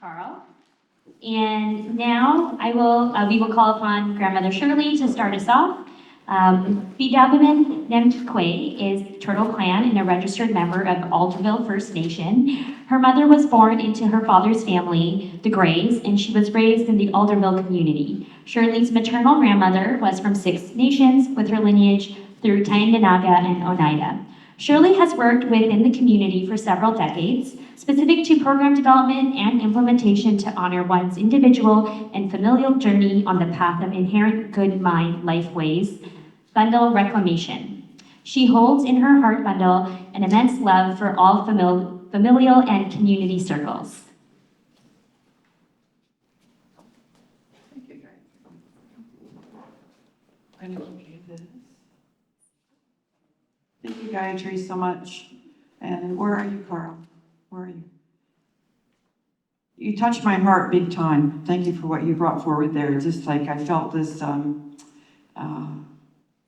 Carl. And now we will call upon Grandmother Shirley to start us off. Bidabamin Nemtkwe is Turtle Clan and a registered member of Alderville First Nation. Her mother was born into her father's family, the Grays, and she was raised in the Alderville community. Shirley's maternal grandmother was from Six Nations, with her lineage through Tyendinaga and Oneida. Shirley has worked within the community for several decades, specific to program development and implementation to honor one's individual and familial journey on the path of inherent good mind life ways, bundle reclamation. She holds in her heart bundle an immense love for all familial and community circles. Thank you, guys. I'm going to give you this. Thank you, Gayatri, so much. And where are you, Carl? Where are you? You touched my heart big time. Thank you for what you brought forward there. Just like I felt this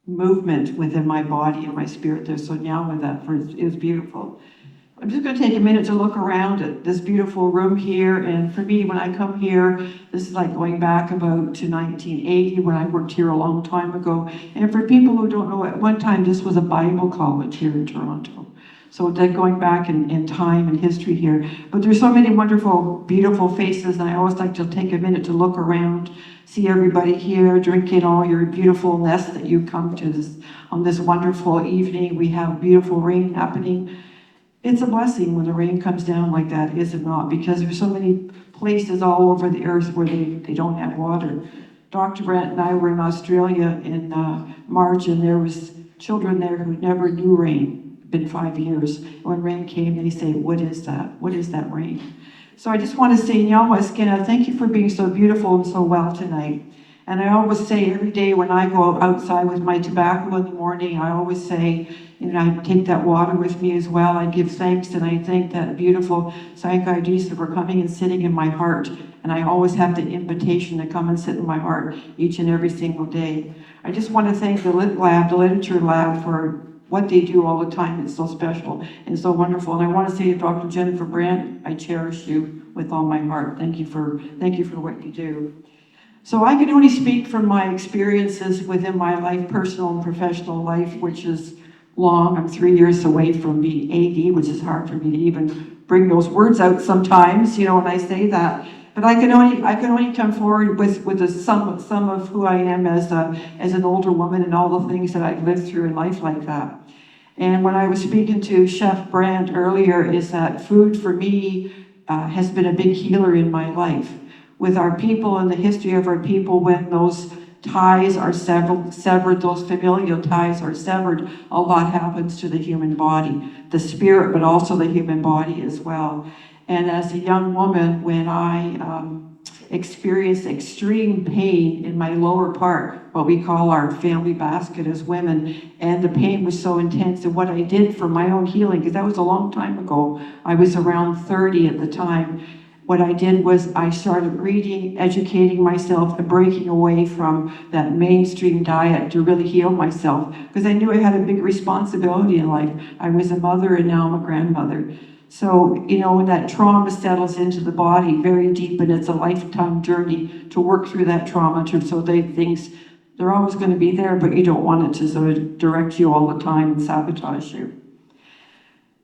movement within my body and my spirit there. So now with that, it was beautiful. I'm just going to take a minute to look around at this beautiful room here. And for me, when I come here, this is like going back about to 1980 when I worked here a long time ago. And for people who don't know, at one time this was a Bible college here in Toronto. So then going back in time and history here. But there's so many wonderful, beautiful faces, and I always like to take a minute to look around, see everybody here, drinking all your beautifulness that you come to this on this wonderful evening. We have beautiful rain happening. It's a blessing when the rain comes down like that, is it not? Because there's so many places all over the earth where they don't have water. Dr. Brant and I were in Australia in March, and there was children there who never knew rain. Been 5 years. When rain came, they say, "What is that? What is that rain?" So I just want to say, Nyawashkina, thank you for being so beautiful and so well tonight. And I always say every day when I go outside with my tobacco in the morning, I always say, I take that water with me as well. I give thanks, and I thank that beautiful Sankai Disa for coming and sitting in my heart. And I always have the invitation to come and sit in my heart each and every single day. I just want to thank the Lit Lab, the Literature Lab, for what they do all the time. It's so special and so wonderful. And I want to say to Dr. Jennifer Brant, I cherish you with all my heart. Thank you for what you do. So I can only speak from my experiences within my life, personal and professional life, which is long. I'm 3 years away from being 80, which is hard for me to even bring those words out sometimes, when I say that. But I can only come forward with a some of who I am as an older woman and all the things that I've lived through in life like that. And when I was speaking to Chef Brant earlier, is that food for me has been a big healer in my life. With our people and the history of our people, when those ties are severed, those familial ties are severed, a lot happens to the human body, the spirit, but also the human body as well. And as a young woman, when I experienced extreme pain in my lower part, what we call our family basket as women, and the pain was so intense, and what I did for my own healing, because that was a long time ago, I was around 30 at the time, what I did was I started reading, educating myself, and breaking away from that mainstream diet to really heal myself, because I knew I had a big responsibility in life. I was a mother, and now I'm a grandmother. So, when that trauma settles into the body very deep, and it's a lifetime journey to work through that trauma, they're always going to be there, but you don't want it to sort of direct you all the time and sabotage you.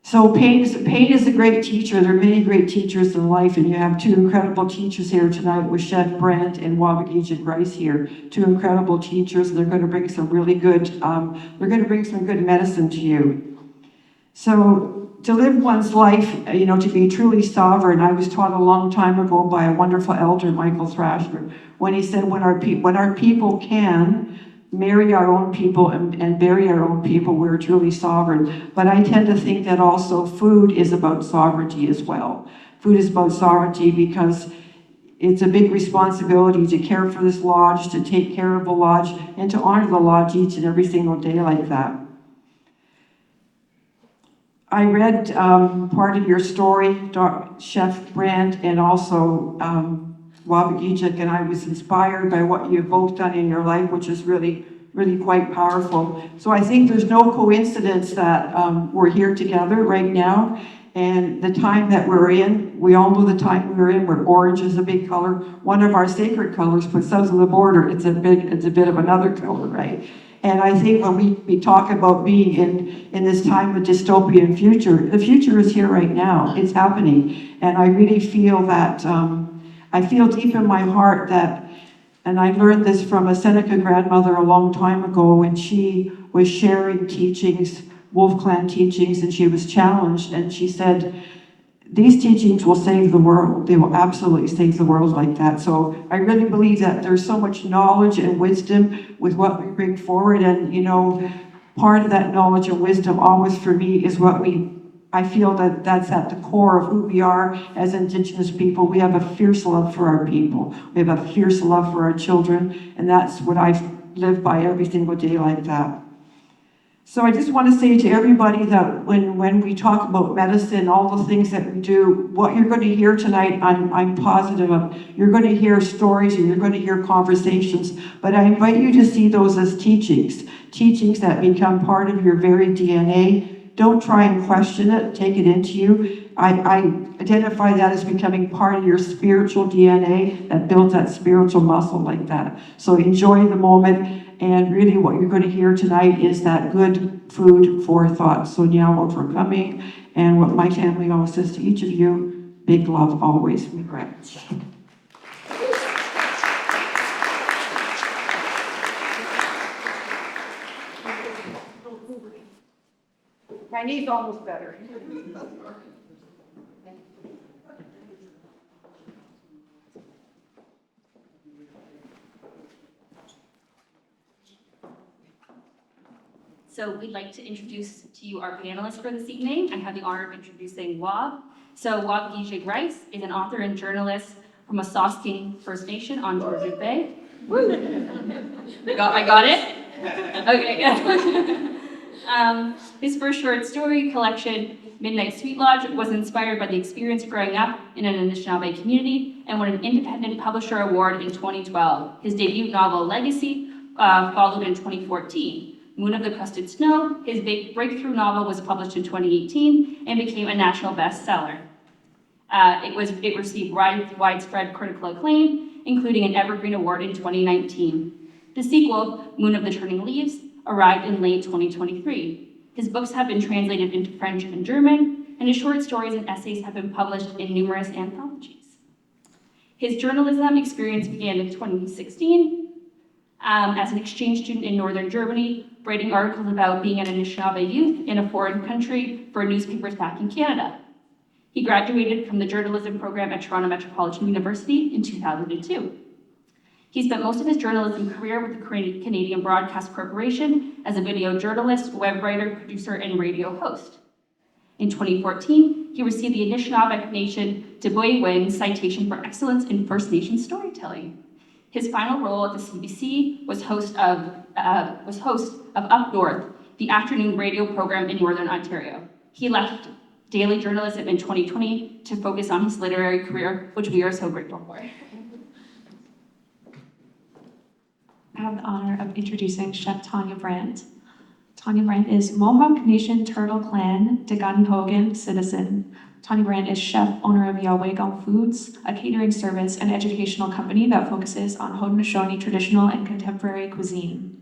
So pain is a great teacher. There are many great teachers in life, and you have two incredible teachers here tonight with Chef Brant and Waubgeshig Rice here. Two incredible teachers, and they're going to bring some really good, good medicine to you. So to live one's life, to be truly sovereign, I was taught a long time ago by a wonderful elder, Michael Thrasher, when he said, when our people can marry our own people and bury our own people, we're truly sovereign. But I tend to think that also food is about sovereignty as well. Food is about sovereignty because it's a big responsibility to care for this lodge, to take care of the lodge, and to honor the lodge each and every single day like that. I read part of your story, Chef Brant, and also Waubgeshig, and I was inspired by what you've both done in your life, which is really, really quite powerful. So I think there's no coincidence that we're here together right now. And the time that we're in, we all know the time we're in, where orange is a big color. One of our sacred colors, but south of the border, it's a bit of another color, right? And I think when we talk about being in this time of dystopian future, the future is here right now. It's happening. And I really feel that, I feel deep in my heart that, and I learned this from a Seneca grandmother a long time ago when she was sharing teachings, Wolf Clan teachings, and she was challenged, and she said, these teachings will save the world. They will absolutely save the world like that. So I really believe that there's so much knowledge and wisdom with what we bring forward. And, you know, part of that knowledge and wisdom always for me is I feel that that's at the core of who we are as Indigenous people. We have a fierce love for our people. We have a fierce love for our children. And that's what I live by every single day like that. So I just want to say to everybody that when we talk about medicine, all the things that we do, what you're going to hear tonight, I'm positive of. You're going to hear stories and you're going to hear conversations, but I invite you to see those as teachings that become part of your very DNA. Don't try and question it, take it into you. I identify that as becoming part of your spiritual DNA that builds that spiritual muscle like that. So enjoy the moment. And really what you're going to hear tonight is that good food for thought. So now for coming, and what my family always says to each of you, big love always, regrets. My knee's almost better. So we'd like to introduce to you our panelists for this evening. I have the honor of introducing Wab. So Waubgeshig Rice is an author and journalist from Wasauksing First Nation on Georgian Bay. Woo! I got it? Okay. His first short story collection, Midnight Sweet Lodge, was inspired by the experience growing up in an Anishinaabe community and won an Independent Publisher Award in 2012. His debut novel, Legacy, followed in 2014. Moon of the Crusted Snow, his big breakthrough novel, was published in 2018 and became a national bestseller. It received widespread critical acclaim, including an Evergreen Award in 2019. The sequel, Moon of the Turning Leaves, arrived in late 2023. His books have been translated into French and German, and his short stories and essays have been published in numerous anthologies. His journalism experience began in 2016 as an exchange student in northern Germany, writing articles about being an Anishinaabe youth in a foreign country for newspapers back in Canada. He graduated from the journalism program at Toronto Metropolitan University in 2002. He spent most of his journalism career with the Canadian Broadcast Corporation as a video journalist, web writer, producer, and radio host. In 2014, he received the Anishinaabe Nation Deboyewin Citation for Excellence in First Nation Storytelling. His final role at the CBC was host of Up North, the afternoon radio program in Northern Ontario. He left daily journalism in 2020 to focus on his literary career, which we are so grateful for. I have the honor of introducing Chef Tawnya Brant. Tawnya Brant is Mohawk Nation Turtle Clan Deganihogan citizen. Tawnya Brant is chef, owner of Waubgeshig Foods, a catering service and educational company that focuses on Haudenosaunee traditional and contemporary cuisine.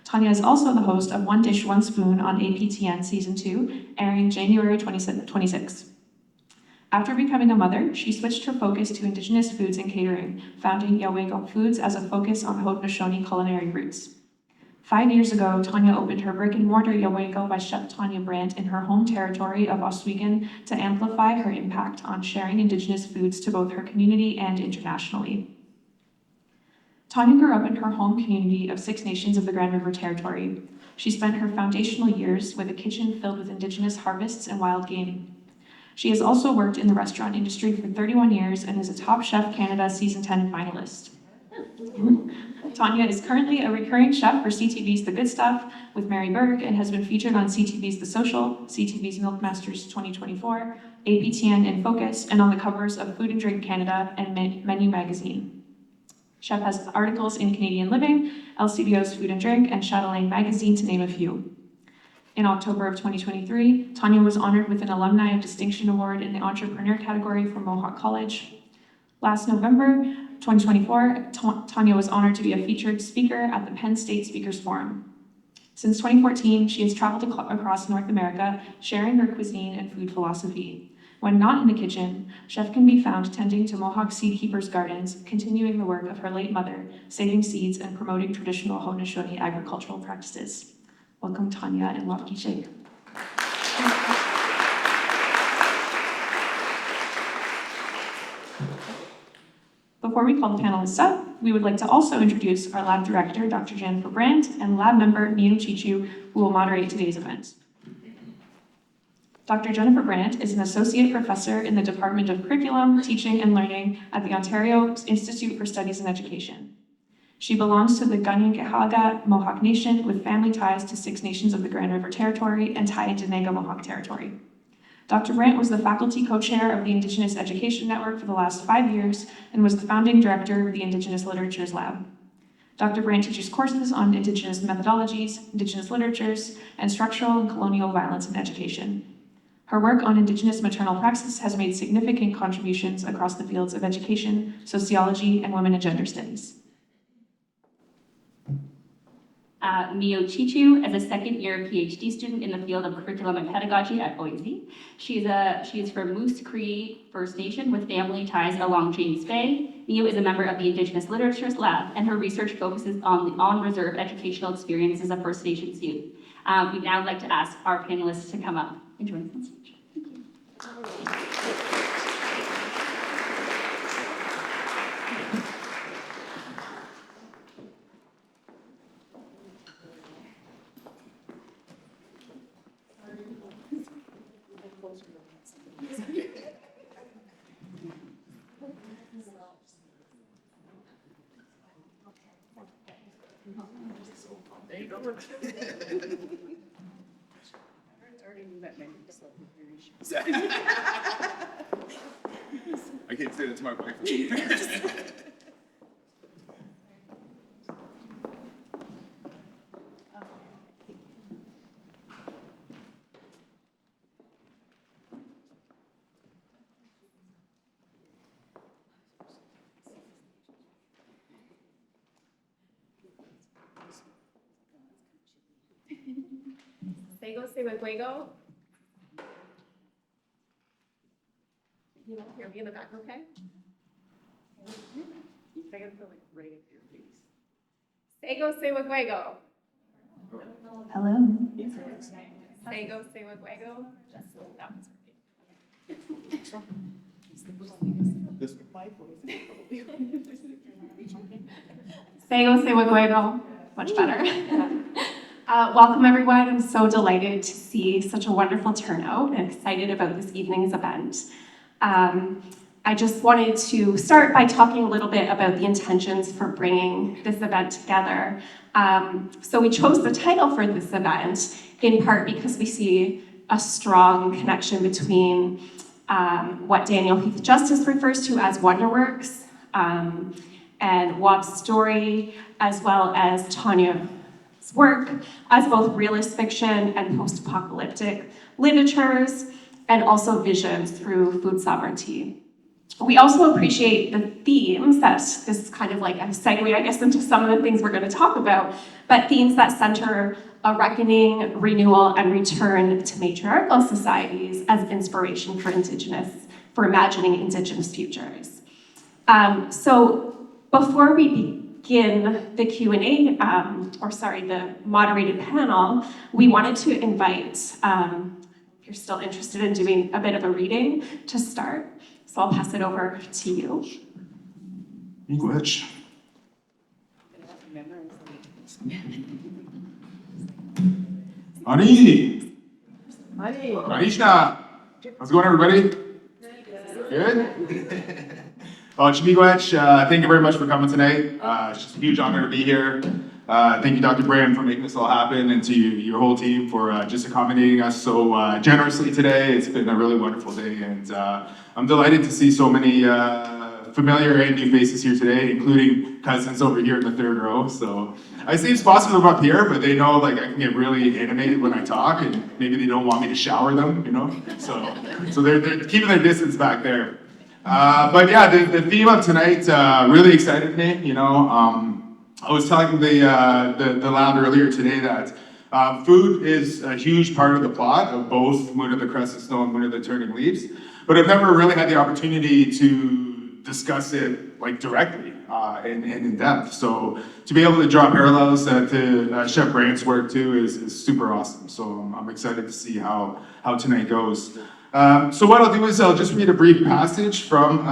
Tawnya is also the host of One Dish, One Spoon on APTN Season 2, airing January 26. After becoming a mother, she switched her focus to Indigenous foods and catering, founding Waubgeshig Foods as a focus on Haudenosaunee culinary roots. 5 years ago, Tawnya opened her brick-and-mortar Waubgeshig by Chef Tawnya Brant in her home territory of Oswego to amplify her impact on sharing Indigenous foods to both her community and internationally. Tawnya grew up in her home community of 6 nations of the Grand River Territory. She spent her foundational years with a kitchen filled with Indigenous harvests and wild game. She has also worked in the restaurant industry for 31 years and is a Top Chef Canada Season 10 finalist. Tawnya is currently a recurring chef for CTV's The Good Stuff with Mary Berg and has been featured on CTV's The Social, CTV's Milkmasters 2024, APTN in Focus, and on the covers of Food and Drink Canada and Menu Magazine. Chef has articles in Canadian Living, LCBO's Food and Drink, and Chatelaine Magazine, to name a few. In October of 2023, Tawnya was honored with an Alumni of Distinction Award in the Entrepreneur category from Mohawk College. Last November 2024, Tawnya was honored to be a featured speaker at the Penn State Speakers Forum. Since 2014, she has traveled across North America, sharing her cuisine and food philosophy. When not in the kitchen, Chef can be found tending to Mohawk seed keepers' gardens, continuing the work of her late mother, saving seeds and promoting traditional Haudenosaunee agricultural practices. Welcome, Tawnya and Waubgeshig. Before we call the panelists up, we would like to also introduce our lab director, Dr. Jennifer Brant, and lab member, Miyo Cheechoo, who will moderate today's event. Dr. Jennifer Brant is an associate professor in the Department of Curriculum, Teaching and Learning at the Ontario Institute for Studies in Education. She belongs to the Waubgeshig Mohawk Nation with family ties to 6 nations of the Grand River Territory and Tyendinaga Mohawk Territory. Dr. Brant was the faculty co-chair of the Indigenous Education Network for the last 5 years and was the founding director of the Indigenous Literatures Lab. Dr. Brant teaches courses on Indigenous methodologies, Indigenous literatures, and structural and colonial violence in education. Her work on Indigenous maternal praxis has made significant contributions across the fields of education, sociology, and women and gender studies. Miyo Cheechoo is a second-year PhD student in the field of curriculum and pedagogy at OIC. She is from Moose Cree First Nation with family ties along James Bay. Miyo is a member of the Indigenous Literatures Lab, and her research focuses on the on-reserve educational experiences of First Nations youth. We'd now like to ask our panelists to come up and join us on stage. Thank you. I can't say that to my wife. Sego, Sewaguego. You don't hear me in the back, okay? I gotta feel like right up your face. Sego, Sewaguego. Hello. Sego, Sewaguego. That was This Sego, Sewaguego. Much better. Welcome, everyone. I'm so delighted to see such a wonderful turnout and excited about this evening's event. I just wanted to start by talking a little bit about the intentions for bringing this event together. So we chose the title for this event in part because we see a strong connection between what Daniel Heath Justice refers to as Wonderworks and Wob's story, as well as Tanya's work as both realist fiction and post-apocalyptic literatures, and also visions through food sovereignty. We also appreciate the themes that this is kind of like a segue, I guess, into some of the things we're going to talk about, but themes that center a reckoning, renewal, and return to matriarchal societies as inspiration for imagining Indigenous futures. So before we begin the Q&A, the moderated panel, we wanted to invite, if you're still interested in doing a bit of a reading to start. So I'll pass it over to you. English. Ani! Anishna! How's it going, everybody? Good? Well, Chimiigwech, thank you very much for coming tonight. It's just a huge honor to be here. Thank you, Dr. Brant, for making this all happen, and to your whole team for just accommodating us so generously today. It's been a really wonderful day, and I'm delighted to see so many familiar and new faces here today, including cousins over here in the third row. So I seem positive up here, but they know like I can get really animated when I talk, and maybe they don't want me to shower them, you know? So they're keeping their distance back there. But yeah, the theme of tonight really excited me, you know. I was telling the lab earlier today that food is a huge part of the plot of both Moon of the Crescent Snow and Moon of the Turning Leaves, but I've never really had the opportunity to discuss it like directly and in depth. So to be able to draw parallels to Chef Brant's work too is super awesome. So I'm excited to see how tonight goes. So what I'll do is I'll just read a brief passage from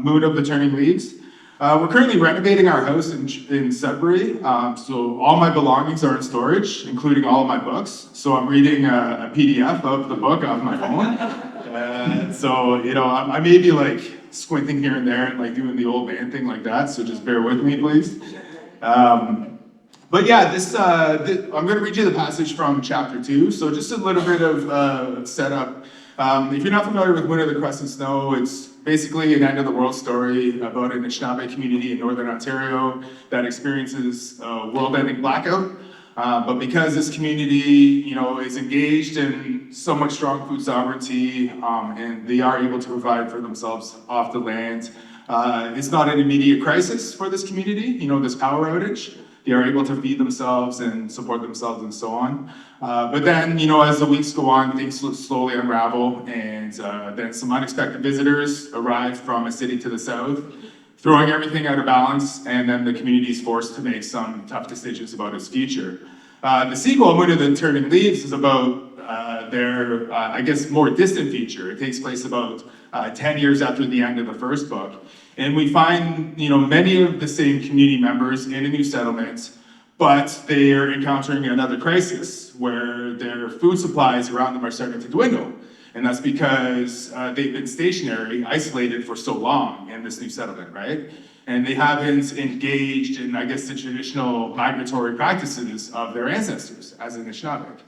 Moon of the Turning Leaves. We're currently renovating our house in Sudbury, so all my belongings are in storage, including all of my books. So I'm reading a PDF of the book on my phone. So, you know, I may be like squinting here and there and like doing the old man thing like that, so just bear with me, please. But yeah, I'm going to read you the passage from chapter 2. So just a little bit of setup. If you're not familiar with Winter of the Crescent Snow, it's basically an end-of-the-world story about an Anishinaabe community in Northern Ontario that experiences a world-ending blackout. But because this community, you know, is engaged in so much strong food sovereignty, and they are able to provide for themselves off the land, it's not an immediate crisis for this community, you know, this power outage. They are able to feed themselves and support themselves and so on. But then, you know, as the weeks go on, things slowly unravel, and then some unexpected visitors arrive from a city to the south, throwing everything out of balance, and then the community is forced to make some tough decisions about its future. The sequel, Moon of the Turning Leaves, is about their, I guess, more distant future. It takes place about 10 years after the end of the first book. And we find, you know, many of the same community members in a new settlement, but they are encountering another crisis where their food supplies around them are starting to dwindle. And that's because they've been stationary, isolated for so long in this new settlement, right? And they haven't engaged in, I guess, the traditional migratory practices of their ancestors as Anishinaabe.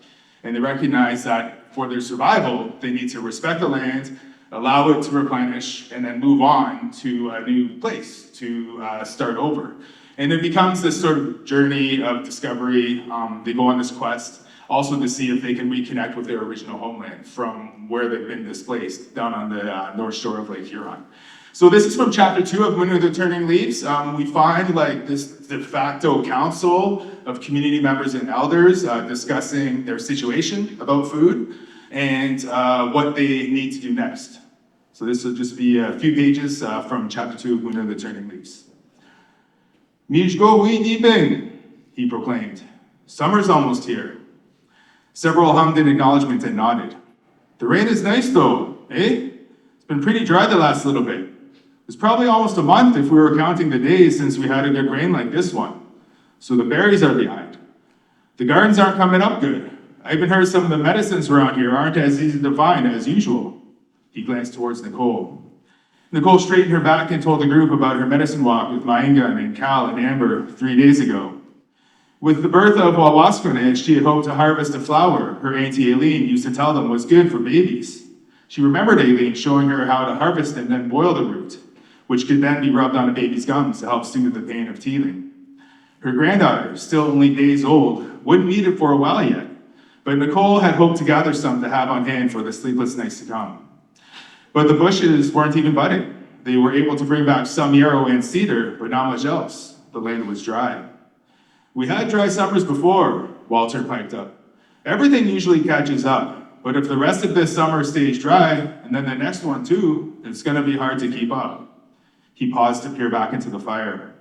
And they recognize that for their survival, they need to respect the land, allow it to replenish, and then move on to a new place to start over. And it becomes this sort of journey of discovery. They go on this quest also to see if they can reconnect with their original homeland from where they've been displaced down on the north shore of Lake Huron. So this is from chapter 2 of Moon of the Turning Leaves. We find like this de facto council of community members and elders discussing their situation about food and what they need to do next. So this will just be a few pages from chapter 2 of Moon of the Turning Leaves. Mijgo we dibing, he proclaimed. Summer's almost here. Several hummed in acknowledgement and nodded. The rain is nice though, eh? It's been pretty dry the last little bit. It's probably almost a month if we were counting the days since we had a good rain like this one. So the berries are behind. The gardens aren't coming up good. I even heard some of the medicines around here aren't as easy to find as usual. He glanced towards Nicole. Nicole straightened her back and told the group about her medicine walk with Maingan and Cal and Amber 3 days ago. With the birth of Waubgeshig, she had hoped to harvest a flower her auntie Aileen used to tell them was good for babies. She remembered Aileen showing her how to harvest and then boil the root, which could then be rubbed on a baby's gums to help soothe the pain of teething. Her granddaughter, still only days old, wouldn't need it for a while yet, but Nicole had hoped to gather some to have on hand for the sleepless nights to come. But the bushes weren't even budding. They were able to bring back some yarrow and cedar, but not much else. The land was dry. We had dry summers before, Walter piped up. Everything usually catches up, but if the rest of this summer stays dry, and then the next one too, it's gonna be hard to keep up. He paused to peer back into the fire.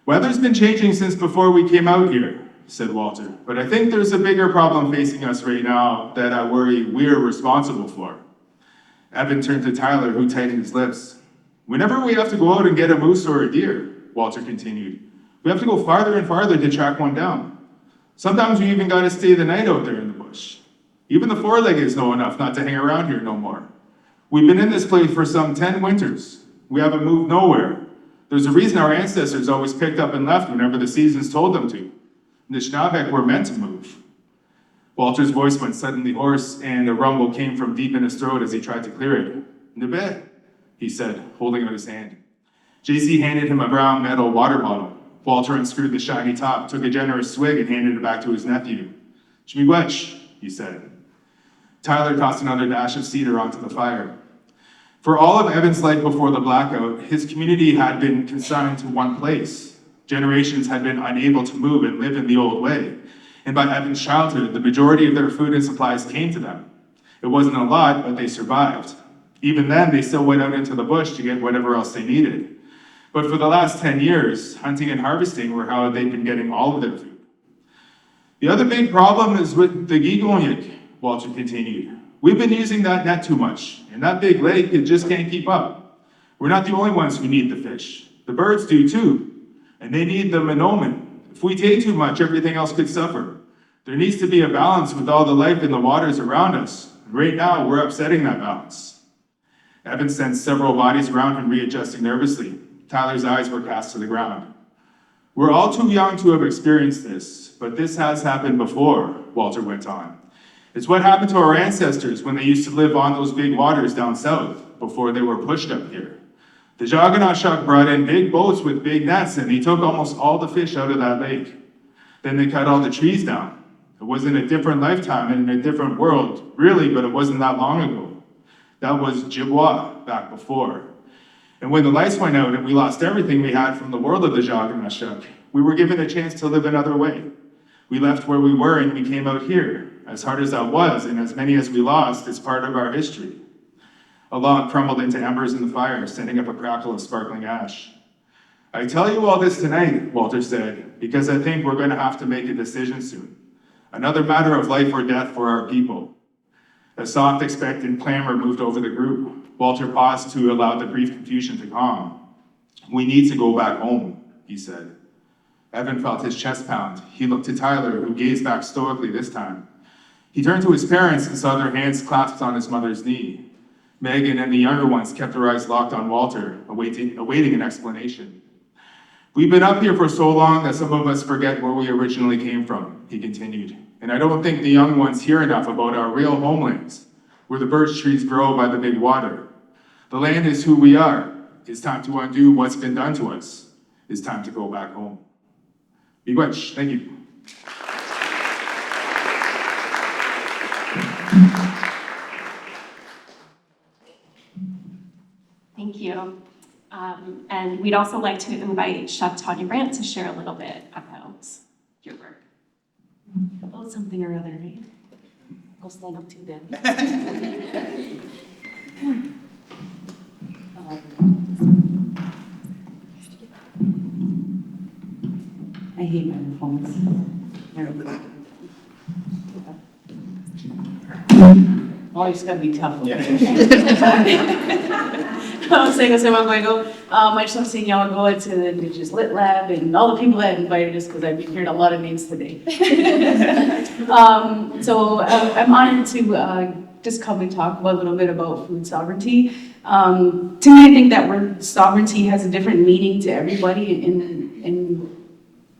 Weather's been changing since before we came out here, said Walter, but I think there's a bigger problem facing us right now that I worry we're responsible for. Evan turned to Tyler, who tightened his lips. Whenever we have to go out and get a moose or a deer, Walter continued, we have to go farther and farther to track one down. Sometimes we even gotta stay the night out there in the bush. Even the four-leggeds know enough not to hang around here no more. We've been in this place for some 10 winters. We haven't moved nowhere. There's a reason our ancestors always picked up and left whenever the seasons told them to. The Anishinaabe were meant to move. Walter's voice went suddenly hoarse, and a rumble came from deep in his throat as he tried to clear it. Nebe, he said, holding out his hand. JC handed him a brown metal water bottle. Walter unscrewed the shiny top, took a generous swig, and handed it back to his nephew. "Shmiigwech," he said. Tyler tossed another dash of cedar onto the fire. For all of Evan's life before the blackout, his community had been consigned to one place. Generations had been unable to move and live in the old way. And by Evan's childhood, the majority of their food and supplies came to them. It wasn't a lot, but they survived. Even then, they still went out into the bush to get whatever else they needed. But for the last 10 years, hunting and harvesting were how they'd been getting all of their food. The other big problem is with the gigonyik, Walter continued. We've been using that net too much, and that big lake, it just can't keep up. We're not the only ones who need the fish. The birds do too, and they need the monomen. If we take too much, everything else could suffer. There needs to be a balance with all the life in the waters around us. Right now, we're upsetting that balance. Evan sensed several bodies around him readjusting nervously. Tyler's eyes were cast to the ground. We're all too young to have experienced this, but this has happened before, Walter went on. It's what happened to our ancestors when they used to live on those big waters down south before they were pushed up here. The Jaganashak brought in big boats with big nets and they took almost all the fish out of that lake. Then they cut all the trees down. It was in a different lifetime and in a different world, really, but it wasn't that long ago. That was Jibwa back before. And when the lights went out and we lost everything we had from the world of the Jaganashak, we were given a chance to live another way. We left where we were and we came out here. As hard as that was, and as many as we lost, it's part of our history. A log crumbled into embers in the fire, sending up a crackle of sparkling ash. I tell you all this tonight, Walter said, because I think we're going to have to make a decision soon. Another matter of life or death for our people. A soft, expectant clamor moved over the group. Walter paused to allow the brief confusion to calm. We need to go back home, he said. Evan felt his chest pound. He looked to Tyler, who gazed back stoically this time. He turned to his parents and saw their hands clasped on his mother's knee. Megan and the younger ones kept their eyes locked on Walter, awaiting an explanation. We've been up here for so long that some of us forget where we originally came from, he continued. And I don't think the young ones hear enough about our real homelands, where the birch trees grow by the big water. The land is who we are. It's time to undo what's been done to us. It's time to go back home. Miigwech, thank you. Thank you. And we'd also like to invite Chef Tawnya Brant to share a little bit about your work. Oh, something or other, right? Go stand up too then. I hate microphones. Oh, you just gotta be tough. I just want to say y'all go to the Indigenous Lit Lab and all the people that invited us because I've been hearing a lot of names today. I'm honored to just come and talk a little bit about food sovereignty. To me, I think that word sovereignty has a different meaning to everybody, and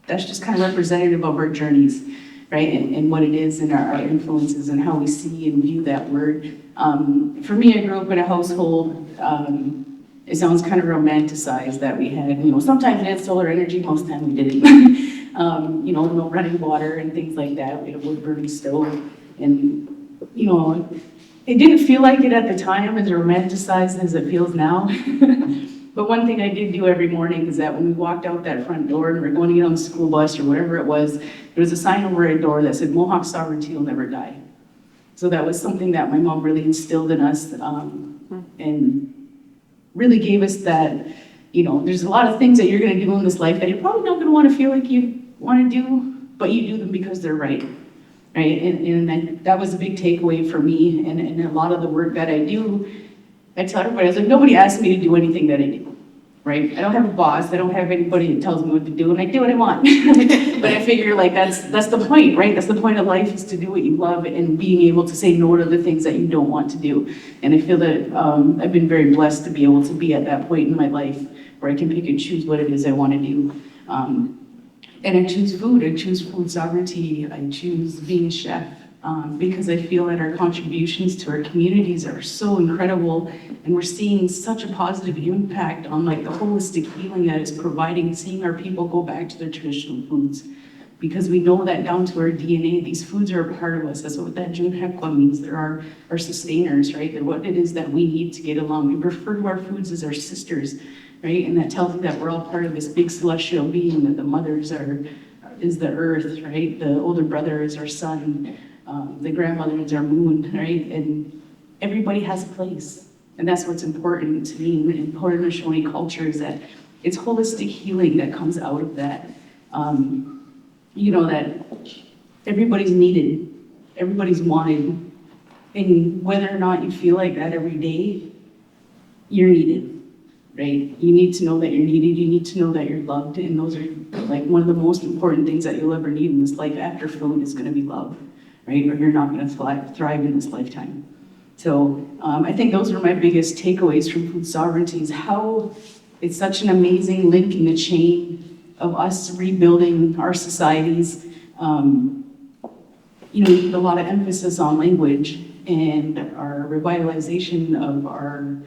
that's just kind of representative of our journeys, right? And what it is and our influences and how we see and view that word. For me, I grew up in a household, it sounds kind of romanticized that we had, sometimes we had solar energy, most of the time we didn't. No running water and things like that. We had a wood burning stove. And, it didn't feel like it at the time as romanticized as it feels now. But one thing I did do every morning is that when we walked out that front door and we were going to get on the school bus or whatever it was, there was a sign over our door that said, "Mohawk sovereignty will never die." So that was something that my mom really instilled in us, and really gave us that, there's a lot of things that you're going to do in this life that you're probably not going to want to feel like you want to do, but you do them because they're right. Right? And that was a big takeaway for me. And a lot of the work that I do, I tell everybody, I was like, nobody asked me to do anything that I do. Right? I don't have a boss. I don't have anybody that tells me what to do, and I do what I want. But I figure that's the point, right? That's the point of life, is to do what you love and being able to say no to the things that you don't want to do. And I feel that I've been very blessed to be able to be at that point in my life where I can pick and choose what it is I want to do. And I choose food. I choose food sovereignty. I choose being a chef. because I feel that our contributions to our communities are so incredible, and we're seeing such a positive impact on like the holistic healing that it's providing, seeing our people go back to their traditional foods. Because we know that down to our DNA, these foods are a part of us. That's what that Junhekwa means. They're our sustainers, right? They're what it is that we need to get along. We refer to our foods as our sisters, right? And that tells you that we're all part of this big celestial being, that the mothers is the earth, right? The older brother is our sun, the grandmother is our moon, right? And everybody has a place. And that's what's important to me in Haudenosaunee culture, is that it's holistic healing that comes out of that. That everybody's needed, everybody's wanted, and whether or not you feel like that every day, you're needed, right? You need to know that you're needed, you need to know that you're loved, and those are like one of the most important things that you'll ever need in this life after food is gonna be love, right? Or you're not gonna thrive in this lifetime. So I think those are my biggest takeaways from food sovereignty, is how it's such an amazing link in the chain of us rebuilding our societies. We put a lot of emphasis on language and our revitalization of our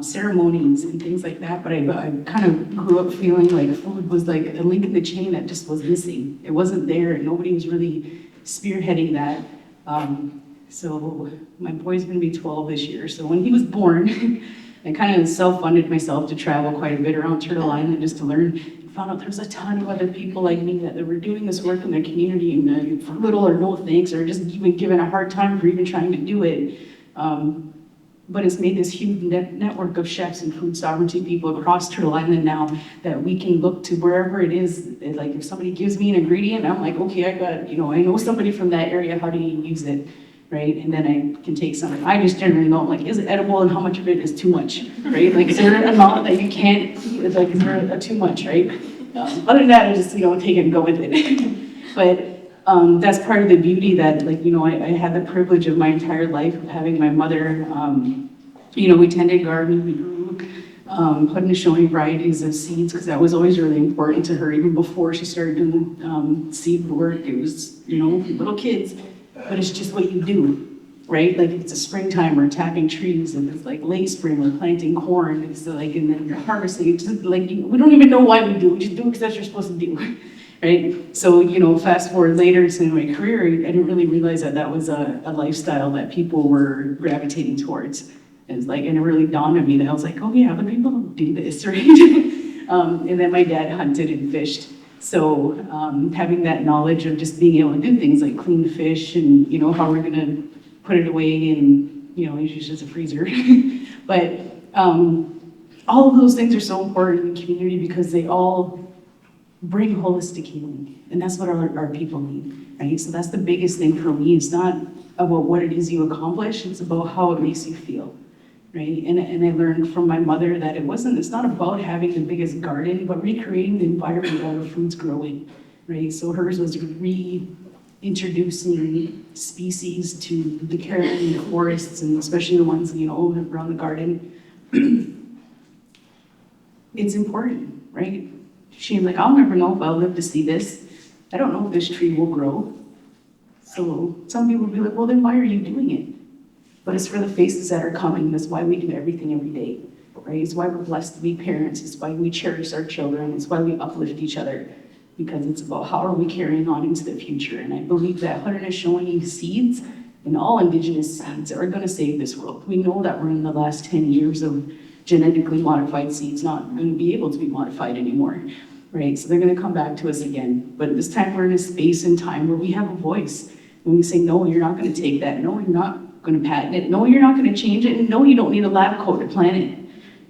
ceremonies and things like that, but I kind of grew up feeling like food was like a link in the chain that just was missing. It wasn't there, and nobody was really spearheading that. So my boy's gonna be 12 this year, so when he was born, I kind of self-funded myself to travel quite a bit around Turtle Island just to learn. Found out there's a ton of other people like me that were doing this work in their community, and for little or no thanks, or just even given a hard time for even trying to do it. But it's made this huge network of chefs and food sovereignty people across Turtle Island now that we can look to wherever it is. Like if somebody gives me an ingredient, I'm like, okay, I know somebody from that area, how do you use it? Right, and then I can take some. I just generally know, like, is it edible and how much of it is too much, right? Like, is there an amount that you can't, like, is there a too much, right? Other than that, I just, take it and go with it. But that's part of the beauty that, I had the privilege of my entire life of having my mother, we tended gardens, we grew Haudenosaunee varieties of seeds, because that was always really important to her, even before she started doing seed work. It was, little kids. But it's just what you do, right? Like if it's a springtime or tapping trees, and it's like late spring or planting corn, it's like, and then you're harvesting. It's just like, we don't even know why we do it. We just do it because that's what you're supposed to do, right? So, fast forward later to my career, I didn't really realize that was a lifestyle that people were gravitating towards. And it really dawned on me that I was like, oh yeah, other people do this, right? And then my dad hunted and fished. So having that knowledge of just being able to do things like clean fish and, how we're gonna put it away in, usually just a freezer. But all of those things are so important in the community because they all bring holistic healing. And that's what our people need, right? So that's the biggest thing for me. It's not about what it is you accomplish, it's about how it makes you feel. Right, and I learned from my mother that it's not about having the biggest garden, but recreating the environment where the food's growing, right? So hers was reintroducing species to the Carolina forests, and especially the ones, around the garden. It's important, right? She's like, I'll never know if I'll live to see this. I don't know if this tree will grow. So some people will be like, well, then why are you doing it? But it's for the faces that are coming. That's why we do everything every day, right? It's why we're blessed to be parents. It's why we cherish our children. It's why we uplift each other, because it's about how are we carrying on into the future. And I believe that Haudenosaunee seeds and all Indigenous seeds are going to save this world. We know that we're in the last 10 years of genetically modified seeds not going to be able to be modified anymore, right? So they're going to come back to us again. But this time we're in a space and time where we have a voice. When we say, no, you're not going to take that. No, you're not going to patent it. No, you're not going to change it. And no, you don't need a lab coat to plant it,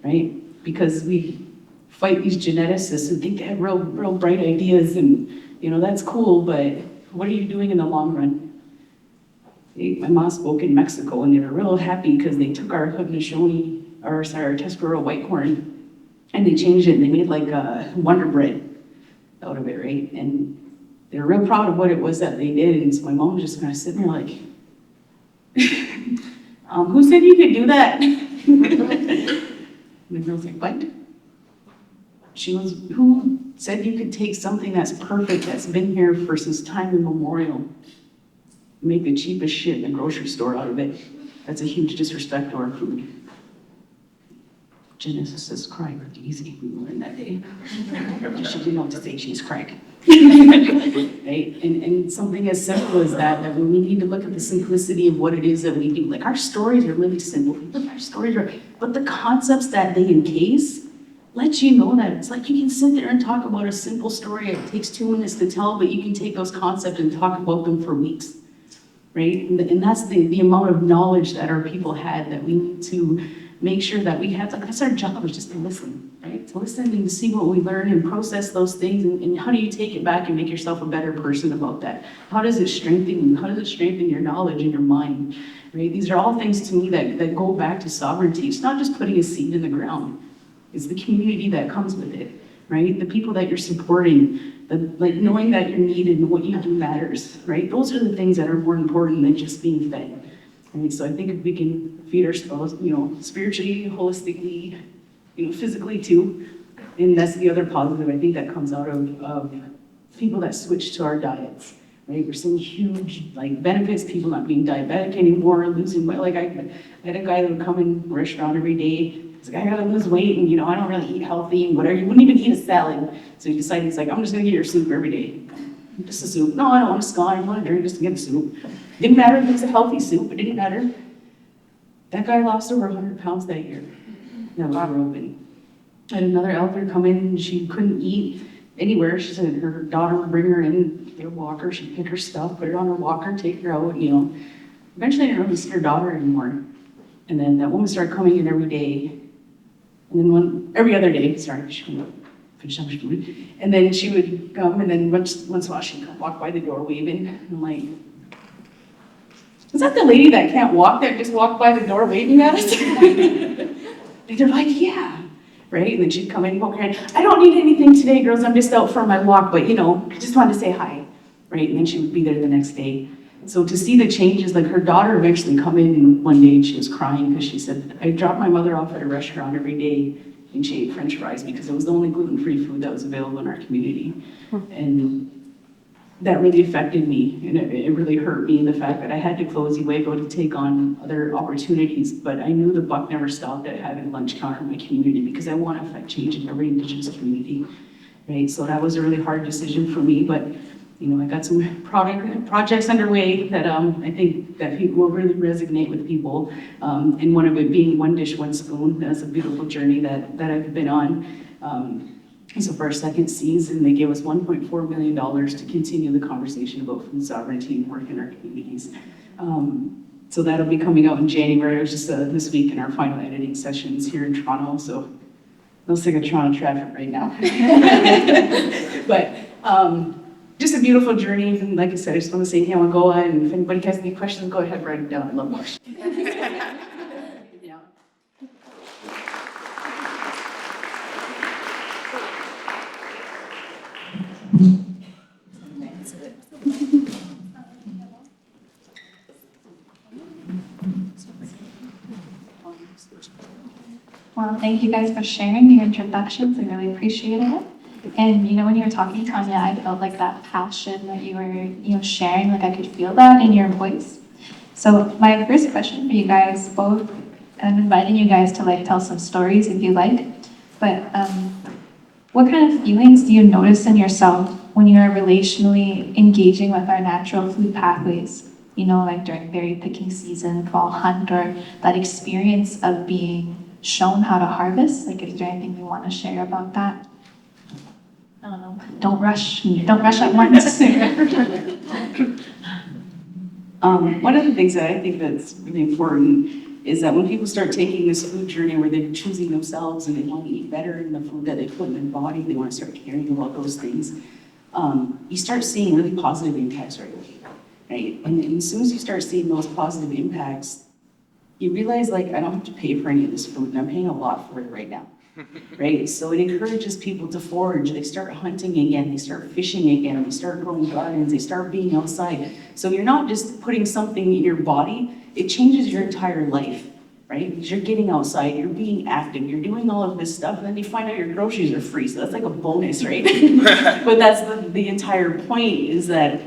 right? Because we fight these geneticists and think they have real bright ideas, and that's cool, but what are you doing in the long run? My mom spoke in Mexico, and they were real happy because they took our Haudenosaunee, our Tuscarora white corn, and they changed it, and they made like a Wonder Bread out of it, right? And they're real proud of what it was that they did, and so my mom was just kind of sitting there like, who said you could do that? And the girl's like, what? Who said you could take something that's perfect, that's been here for since time immemorial, make the cheapest shit in the grocery store out of it. That's a huge disrespect to our food. Genesis says cry easy, we learned that day. She didn't know what to say, she's crying. Right? And something as simple as that we need to look at the simplicity of what it is that we do. Like our stories are really simple. Our stories are, but the concepts that they encase let you know that it's like you can sit there and talk about a simple story. It takes 2 minutes to tell, but you can take those concepts and talk about them for weeks. Right? And that's the amount of knowledge that our people had that we need to make sure that we have. Like that's our job, is just to listen, right? To listen and to see what we learn and process those things, and how do you take it back and make yourself a better person about that? How does it strengthen you? How does it strengthen your knowledge and your mind, right? These are all things to me that go back to sovereignty. It's not just putting a seed in the ground. It's the community that comes with it, right? The people that you're supporting, like knowing that you're needed and what you do matters, right? Those are the things that are more important than just being fed. Right? So I think if we can feed ourselves, spiritually, holistically, physically too, and that's the other positive I think that comes out of people that switch to our diets. Right? We're seeing huge benefits, people not being diabetic anymore, losing weight. Like I had a guy that would come in the restaurant every day. He's like, I gotta lose weight, and I don't really eat healthy and whatever. He wouldn't even eat a salad. So he decided, he's like, I'm just gonna get your soup every day. Just a soup. No, I don't want a scone. I want to drink, just to get a soup. Didn't matter if it was a healthy soup. It didn't matter. That guy lost over 100 pounds that year. That we were open. I had another elder come in, and she couldn't eat anywhere. She said her daughter would bring her in, get a walker, she'd pick her stuff, put it on her walker, take her out, Eventually I didn't really see her daughter anymore. And then that woman started coming in every day. And then every other day, she would finish up her food. And then she would come, and then once in a while she'd walk by the door waving. And I'm like, is that the lady that can't walk that just walked by the door waving at us? And they're like, yeah. Right? And then she'd come in and poke her hand. I don't need anything today, girls. I'm just out for my walk, but I just wanted to say hi. Right? And then she would be there the next day. So to see the changes, like her daughter eventually come in one day and she was crying because she said, I dropped my mother off at a restaurant every day and she ate French fries because it was the only gluten-free food that was available in our community. And that really affected me, and it really hurt me, the fact that I had to close Waubgeshig to take on other opportunities, but I knew the buck never stopped at having lunch counter in my community because I want to affect change in every Indigenous community, right? So that was a really hard decision for me, but I got some projects underway that I think that will really resonate with people. And one of it being One Dish, One Spoon. That's a beautiful journey that I've been on. So for our second season, they gave us $1.4 million to continue the conversation about food sovereignty and work in our communities. So that'll be coming out in January. It was just this week in our final editing sessions here in Toronto. So no sick of Toronto traffic right now. But just a beautiful journey. And like I said, I just want to say Hawangoa. And if anybody has any questions, go ahead, write them down. I love questions. Yeah. Well, thank you guys for sharing your introductions. I really appreciated it. And when you were talking, Tawnya, I felt like that passion that you were, sharing, like I could feel that in your voice. So my first question for you guys both, and I'm inviting you guys to tell some stories if you like, but what kind of feelings do you notice in yourself when you are relationally engaging with our natural food pathways? During berry picking season, fall hunt, or that experience of being shown how to harvest? Is there anything you want to share about that? I don't know. Don't rush at once. One of the things that I think that's really important is that when people start taking this food journey where they're choosing themselves and they want to eat better in the food that they put in their body, they want to start caring about those things, you start seeing really positive impacts right away, right? And as soon as you start seeing those positive impacts, you realize, I don't have to pay for any of this food, and I'm paying a lot for it right now. Right? So it encourages people to forage. They start hunting again. They start fishing again. They start growing gardens. They start being outside. So you're not just putting something in your body. It changes your entire life, right? Because you're getting outside. You're being active. You're doing all of this stuff. And then you find out your groceries are free. So that's like a bonus, right? But that's the entire point, is that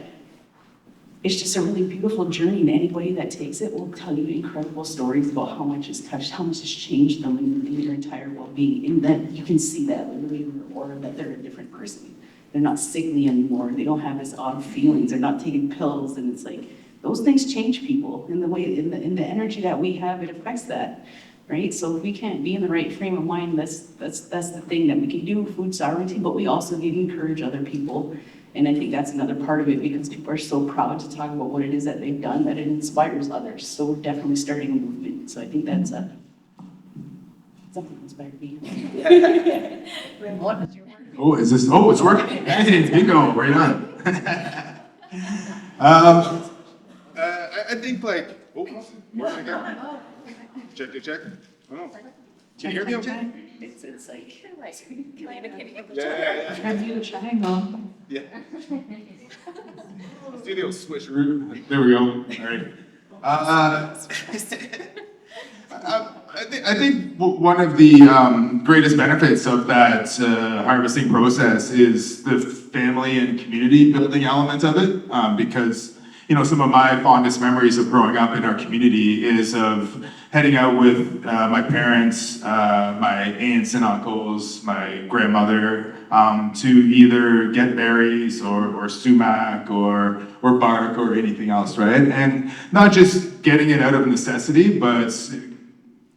it's just a really beautiful journey, and anybody that takes it will tell you incredible stories about how much it's touched, how much it's changed them in their entire well-being, and that you can see that literally in their aura, that they're a different person. They're not sickly anymore. They don't have this odd feelings. They're not taking pills, and it's like those things change people in the way, in the energy that we have. It affects that, right? So if we can't be in the right frame of mind, that's the thing that we can do, food sovereignty, but we also need to encourage other people. And I think that's another part of it, because people are so proud to talk about what it is that they've done, that it inspires others. So we're definitely starting a movement. So I think that's something that inspired me. Oh, is this? Oh, it's working. Hey, bingo, right on. I think like. Oh, where did I go? Check. Oh, can you hear me okay? It's like Communicating. Yeah. Try to do the triangle. Yeah. Let's do the old switcheroo. There we go. All right. I think one of the greatest benefits of that harvesting process is the family and community building element of it, because some of my fondest memories of growing up in our community is of heading out with my parents, my aunts and uncles, my grandmother, to either get berries or sumac or bark or anything else, right? And not just getting it out of necessity, but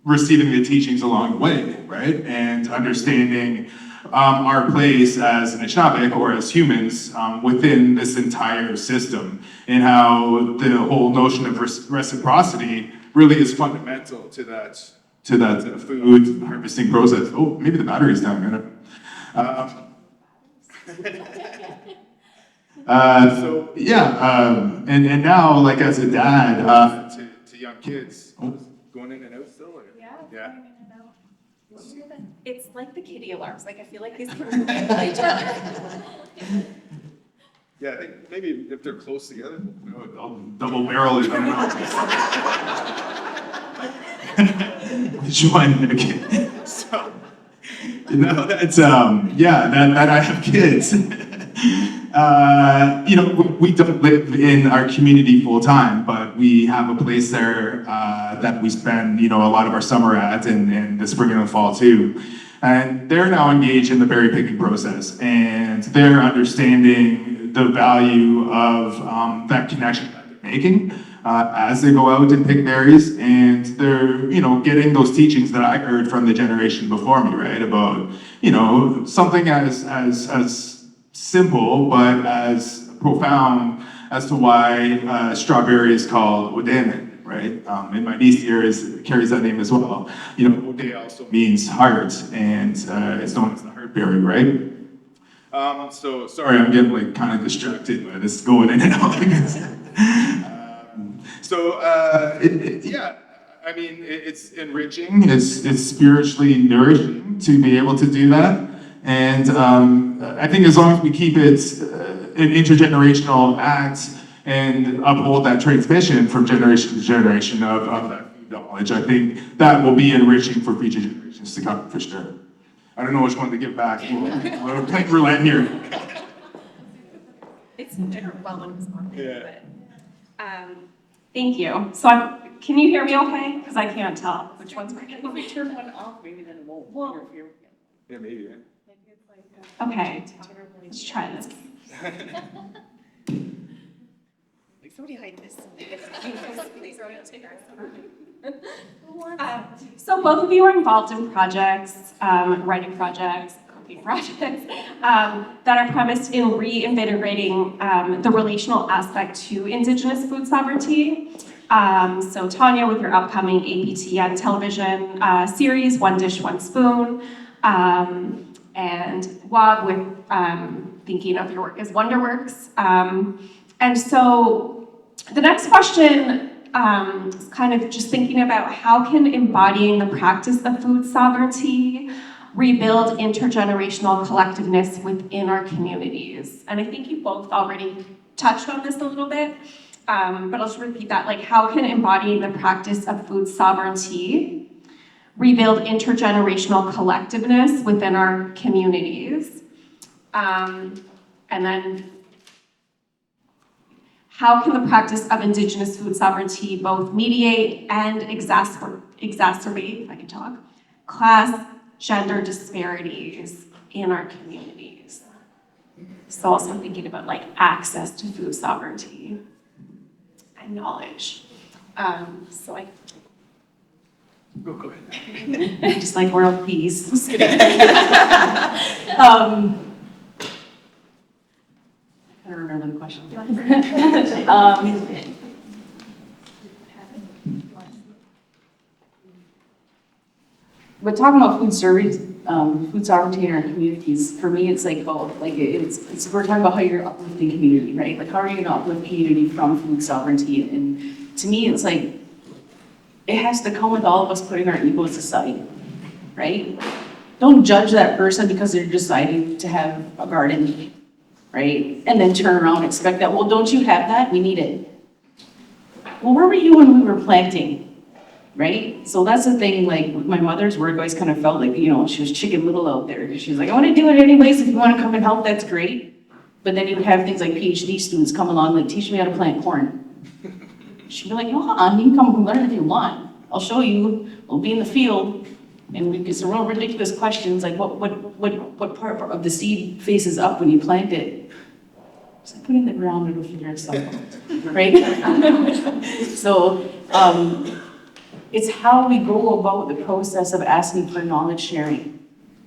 receiving the teachings along the way, right? And understanding our place as an Anishinaabe or as humans within this entire system, and how the whole notion of reciprocity really is fundamental to that food harvesting process. Oh, maybe the battery's down. So yeah, and now, like, as a dad to young kids, going in and out still. Or? Yeah. It's like the kitty alarms. Like, I feel like these people play each other. Yeah, I think maybe if they're close together, I'll double barrel it. Which one? Okay. So, that's that I have kids. We don't live in our community full time, but we have a place there that we spend, a lot of our summer at, and the spring and the fall too. And they're now engaged in the berry picking process, and they're understanding the value of that connection that they're making as they go out and pick berries, and they're, getting those teachings that I heard from the generation before me, right? About, something as simple but as profound as to why strawberry is called Odin. Right, and my niece here carries that name as well. Ode also means heart, and it's known as the heart berry, right? So sorry, I'm getting kind of distracted by this going in and out. It's enriching. It's spiritually nourishing to be able to do that, and I think as long as we keep it an intergenerational act, and uphold that transmission from generation to generation of that food knowledge, I think that will be enriching for future generations to come, for sure. I don't know which one to give back. We're playing roulette here. It's better well when it's on there, Yeah. but thank you. So can you hear me okay? Because I can't tell which one's working. if we turn one off, maybe then it won't interfere. Yeah, maybe. Okay, let's try this. Somebody hide this. So both of you are involved in projects, writing projects, cooking projects, that are premised in reinvigorating the relational aspect to Indigenous food sovereignty. So Tawnya, with your upcoming APTN television series, One Dish, One Spoon, and Wab with thinking of your work as Wonderworks. And so the next question is kind of just thinking about how can embodying the practice of food sovereignty rebuild intergenerational collectiveness within our communities? And I think you both already touched on this a little bit, but I'll just repeat that. Like, how can embodying the practice of food sovereignty rebuild intergenerational collectiveness within our communities? And then How can the practice of Indigenous food sovereignty both mediate and exacerbate, if I can talk, class, gender disparities in our communities? So also thinking about like access to food sovereignty and knowledge. So I Go ahead. Just like world peace. I don't remember the question. But talking about food sovereignty in our communities, for me, it's like both. Like we're talking about how you're uplifting community, right? Like how are you going to uplift community from food sovereignty? And to me, it's like it has to come with all of us putting our egos aside, right? Don't judge that person because they're deciding to have a garden, right? And then turn around and expect that, well, don't you have that? We need it. Well, where were you when we were planting? Right? So that's the thing, like my mother's work always kind of felt like, you know, she was Chicken Little out there. She's like, I want to do it anyways. If you want to come and help, that's great. But then you would have things like PhD students come along, like teach me how to plant corn. She'd be like, no, you can come and learn if you want. I'll show you. We'll be in the field. And we get some real ridiculous questions like what part of the seed faces up when you plant it? It's like put it in the ground, it'll figure itself out. Right? So it's how we go about the process of asking for knowledge sharing,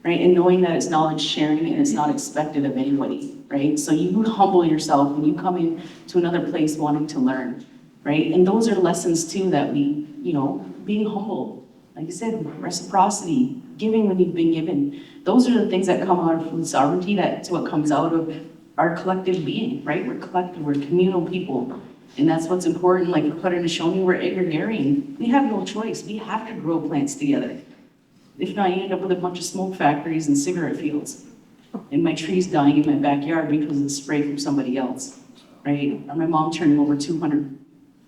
right? And knowing that it's knowledge sharing and it's not expected of anybody, right? So you humble yourself when you come in to another place wanting to learn, right? And those are lessons too that we, you know, being humble, like I said, reciprocity, giving when you've been given. Those are the things that come out of food sovereignty. That's what comes out of our collective being, right? We're collective, we're communal people. And that's what's important. Like Clutter has shown me, we're agrarian. We have no choice. We have to grow plants together. If not, you end up with a bunch of smoke factories and cigarette fields. And my trees dying in my backyard because of the spray from somebody else, right? Or my mom turning over 200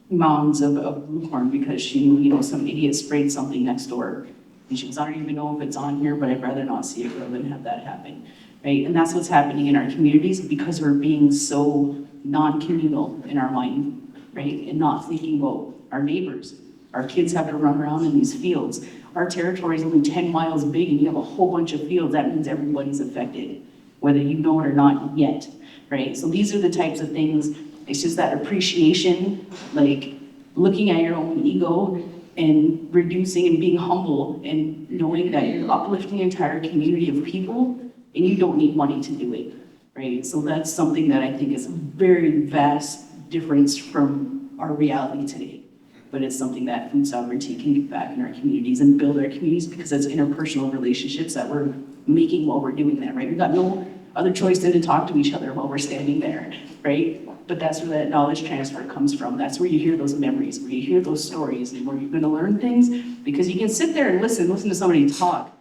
mounds of blue corn because she knew, you know, some idiot sprayed something next door. And she goes, I don't even know if it's on here, but I'd rather not see it grow than have that happen, right? And that's what's happening in our communities because we're being so non-communal in our mind, right? And not thinking about our neighbors. Our kids have to run around in these fields. Our territory is only 10 miles big and you have a whole bunch of fields. That means everybody's affected, whether you know it or not yet, right? So these are the types of things. It's just that appreciation, like looking at your own ego and reducing and being humble and knowing that you're uplifting an entire community of people and you don't need money to do it, right? So that's something that I think is a very vast difference from our reality today. But it's something that food sovereignty can give back in our communities and build our communities because it's interpersonal relationships that we're making while we're doing that, right? We've got no other choice than to talk to each other while we're standing there, right? But that's where that knowledge transfer comes from. That's where you hear those memories, where you hear those stories, and where you're gonna learn things, because you can sit there and listen to somebody talk,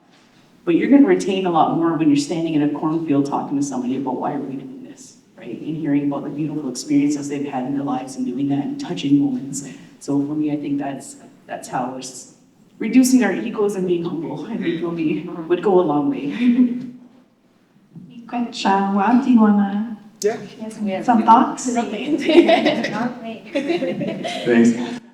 but you're gonna retain a lot more when you're standing in a cornfield talking to somebody about why are we doing this, right? And hearing about the beautiful experiences they've had in their lives and doing that and touching moments. So for me, I think that's how it's reducing our egos and being humble. I think would go a long way. Good, Rob, do you wanna? Yeah. Some thoughts? Thanks. Yeah,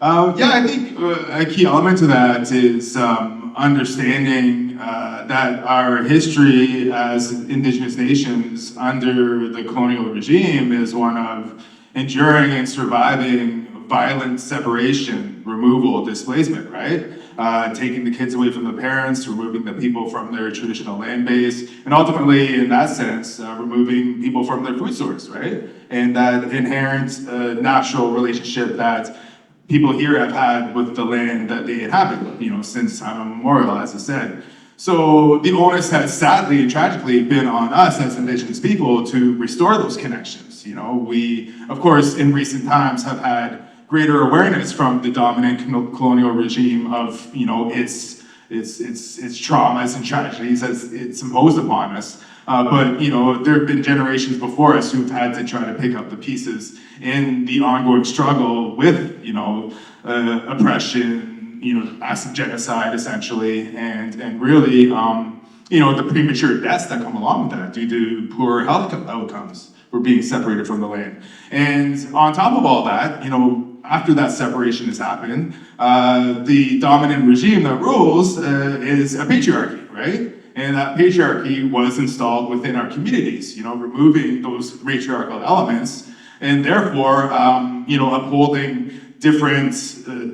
I think a key element to that is understanding that our history as Indigenous nations under the colonial regime is one of enduring and surviving violent separation, removal, displacement, right? Taking the kids away from the parents, removing the people from their traditional land base, and ultimately, in that sense, removing people from their food source, right? And that inherent natural relationship that people here have had with the land that they inhabit, you know, since time immemorial, as I said. So the onus has sadly and tragically been on us as Indigenous people to restore those connections. You know, we, of course, in recent times have had greater awareness from the dominant colonial regime of, you know, its traumas and tragedies as it's imposed upon us. But, you know, there have been generations before us who've had to try to pick up the pieces in the ongoing struggle with, you know, oppression, you know, acts of genocide essentially, and really, you know, the premature deaths that come along with that due to poor health outcomes, were being separated from the land. And on top of all that, after that separation has happened, the dominant regime that rules is a patriarchy, right? And that patriarchy was installed within our communities, removing those matriarchal elements, and therefore, upholding different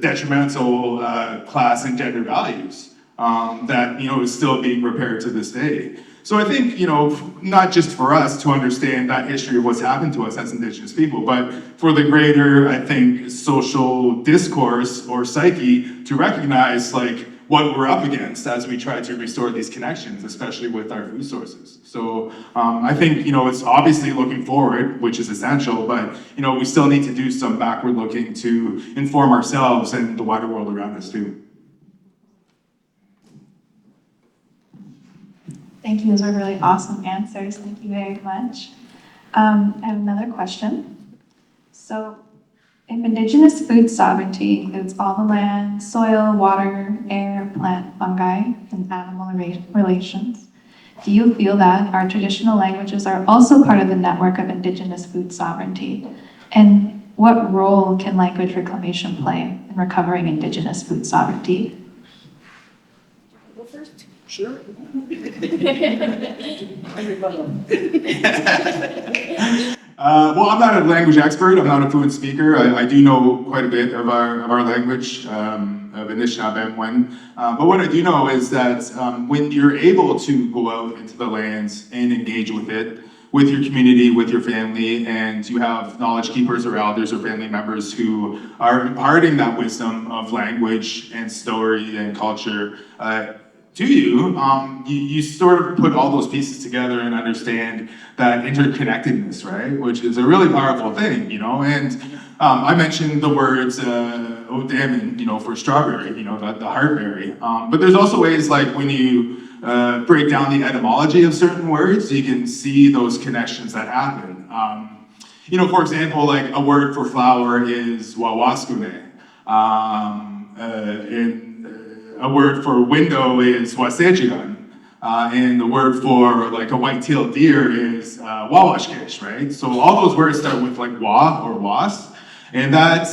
detrimental class and gender values that, is still being repaired to this day. So I think, not just for us to understand that history of what's happened to us as Indigenous people, but for the greater, I think, social discourse or psyche to recognize, like, what we're up against as we try to restore these connections, especially with our food sources. So I think, it's obviously looking forward, which is essential, but, we still need to do some backward looking to inform ourselves and the wider world around us too. Thank you, those were really awesome answers. Thank you very much. I have another question. So, if Indigenous food sovereignty includes all the land, soil, water, air, plant, fungi, and animal relations, do you feel that our traditional languages are also part of the network of Indigenous food sovereignty? And what role can language reclamation play in recovering Indigenous food sovereignty? Go first. Sure. Well, I'm not a language expert. I'm not a fluent speaker. I do know quite a bit of our language, of Anishinaabe. But what I do know is that when you're able to go out into the lands and engage with it, with your community, with your family, and you have knowledge keepers or elders or family members who are imparting that wisdom of language and story and culture to you, you sort of put all those pieces together and understand that interconnectedness, right? Which is a really powerful thing, And I mentioned the words "odamin," for strawberry, the heartberry. But there's also ways like when you break down the etymology of certain words, you can see those connections that happen. For example, like a word for flower is wawaskune. A word for window is wasejigan, and the word for like a white-tailed deer is Waubgeshig, right? So all those words start with like wa or was, and that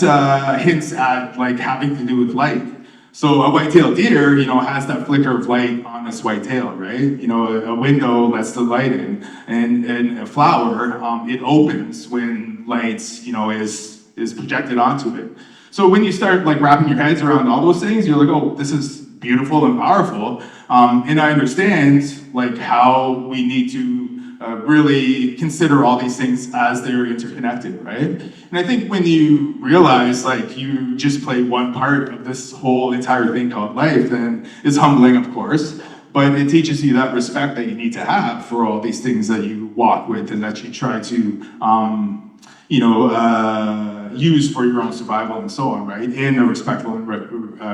hints at like having to do with light. So a white-tailed deer, has that flicker of light on its white tail, right? A window lets the light in, and a flower, it opens when light, is projected onto it. So when you start like wrapping your heads around all those things, you're like, oh, this is beautiful and powerful. And I understand like how we need to really consider all these things as they're interconnected, right? And I think when you realize like you just play one part of this whole entire thing called life, then it's humbling, of course, but it teaches you that respect that you need to have for all these things that you walk with and that you try to, use for your own survival and so on, right? In a respectful and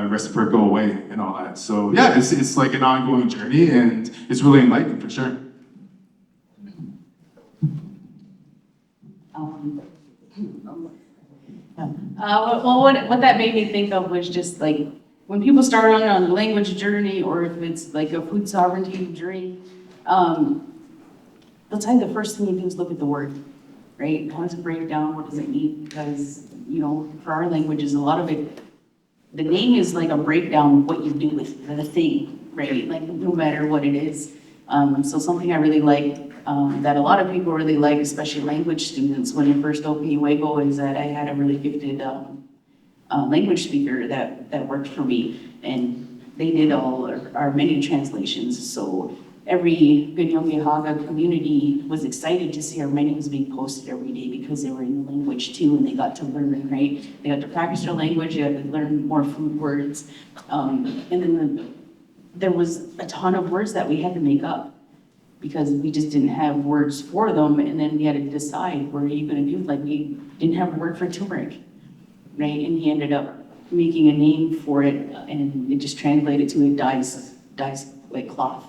reciprocal way and all that. So yeah, it's like an ongoing journey and it's really enlightening for sure. What that made me think of was just like when people start on a language journey, or if it's like a food sovereignty journey, they'll tell you the first thing you do is look at the word, right? How does it break down? What does it mean? Because, for our languages, a lot of it, the name is like a breakdown of what you do with the thing, right? Like no matter what it is. So something I really like, that a lot of people really like, especially language students, when I first opened Uego, is that I had a really gifted language speaker that worked for me, and they did all our many translations. So every Waubgeshig community was excited to see our menus being posted every day because they were in the language too, and they got to learn, right? They got to practice their language, they got to learn more food words. And then there was a ton of words that we had to make up because we just didn't have words for them. And then we had to decide, what are you gonna do? Like we didn't have a word for turmeric, right? And he ended up making a name for it, and it just translated to a dyes like cloth,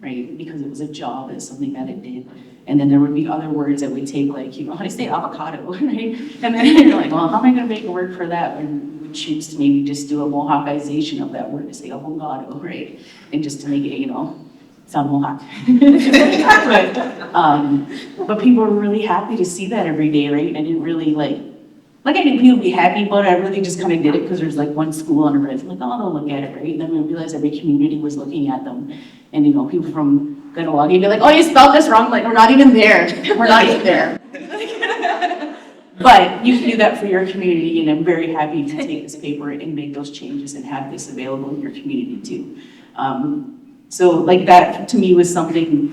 right? Because it was a job, it's something that it did. And then there would be other words that we take, like, how do you say avocado, right? And then you're like, well, how am I gonna make a word for that? And we choose to maybe just do a Mohawkization of that word to say avocado, right? And just to make it, sound Mohawk. But people were really happy to see that every day, right? I didn't really I knew people would be happy, but I really just kind of did it because there's like one school on the res. Like, oh, they'll look at it, right? And then we realized every community was looking at them. And, you know, people from Ganawagi, they're like, oh, you spelled this wrong. Like, we're not even there. We're not even there. But you can do that for your community, and I'm very happy to take this paper and make those changes and have this available in your community too. So like that to me was something,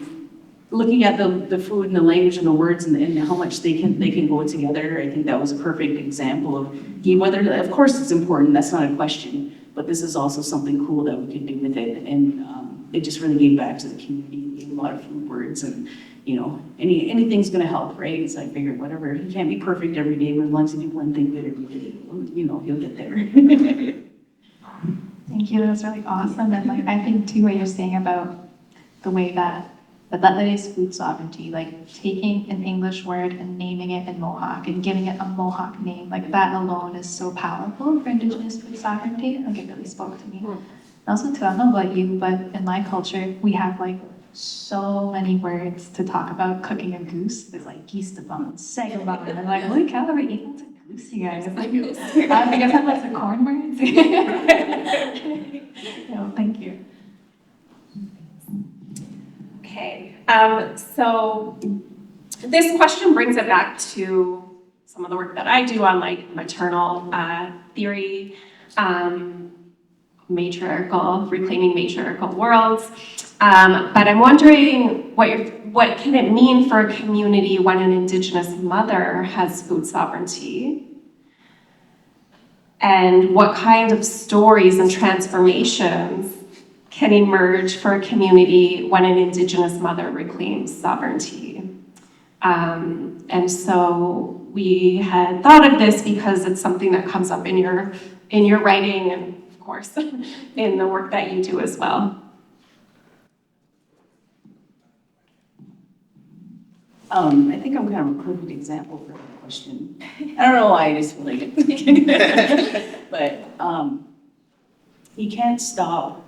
looking at the food and the language and the words and how much they can go together. I think that was a perfect example of whether, of course it's important, that's not a question, but this is also something cool that we can do with it. And it just really gave back to the community, gave a lot of food words, and you know, anything's gonna help, right? So I figured whatever, you can't be perfect every day, but as long as you do one thing good every day, you know, you'll get there. Thank you, that was really awesome. And like, I think too, what you're saying about the way that is food sovereignty, like taking an English word and naming it in Mohawk and giving it a Mohawk name, like that alone is so powerful for Indigenous food sovereignty. Like it really spoke to me. And also too, I don't know about you, but in my culture, we have like so many words to talk about cooking a goose. There's like geestabon, segabon, and I'm like, holy cow, are we equal to goose, you guys? Like, I guess I'm like the corn words. No, thank you. Okay, so this question brings it back to some of the work that I do on like maternal theory, matriarchal, reclaiming matriarchal worlds. But I'm wondering what can it mean for a community when an Indigenous mother has food sovereignty? And what kind of stories and transformations can emerge for a community when an Indigenous mother reclaims sovereignty? And so we had thought of this because it's something that comes up in your writing and of course in the work that you do as well. I think I'm kind of a perfect example for that question. I don't know why, I just feel like it. But you can't stop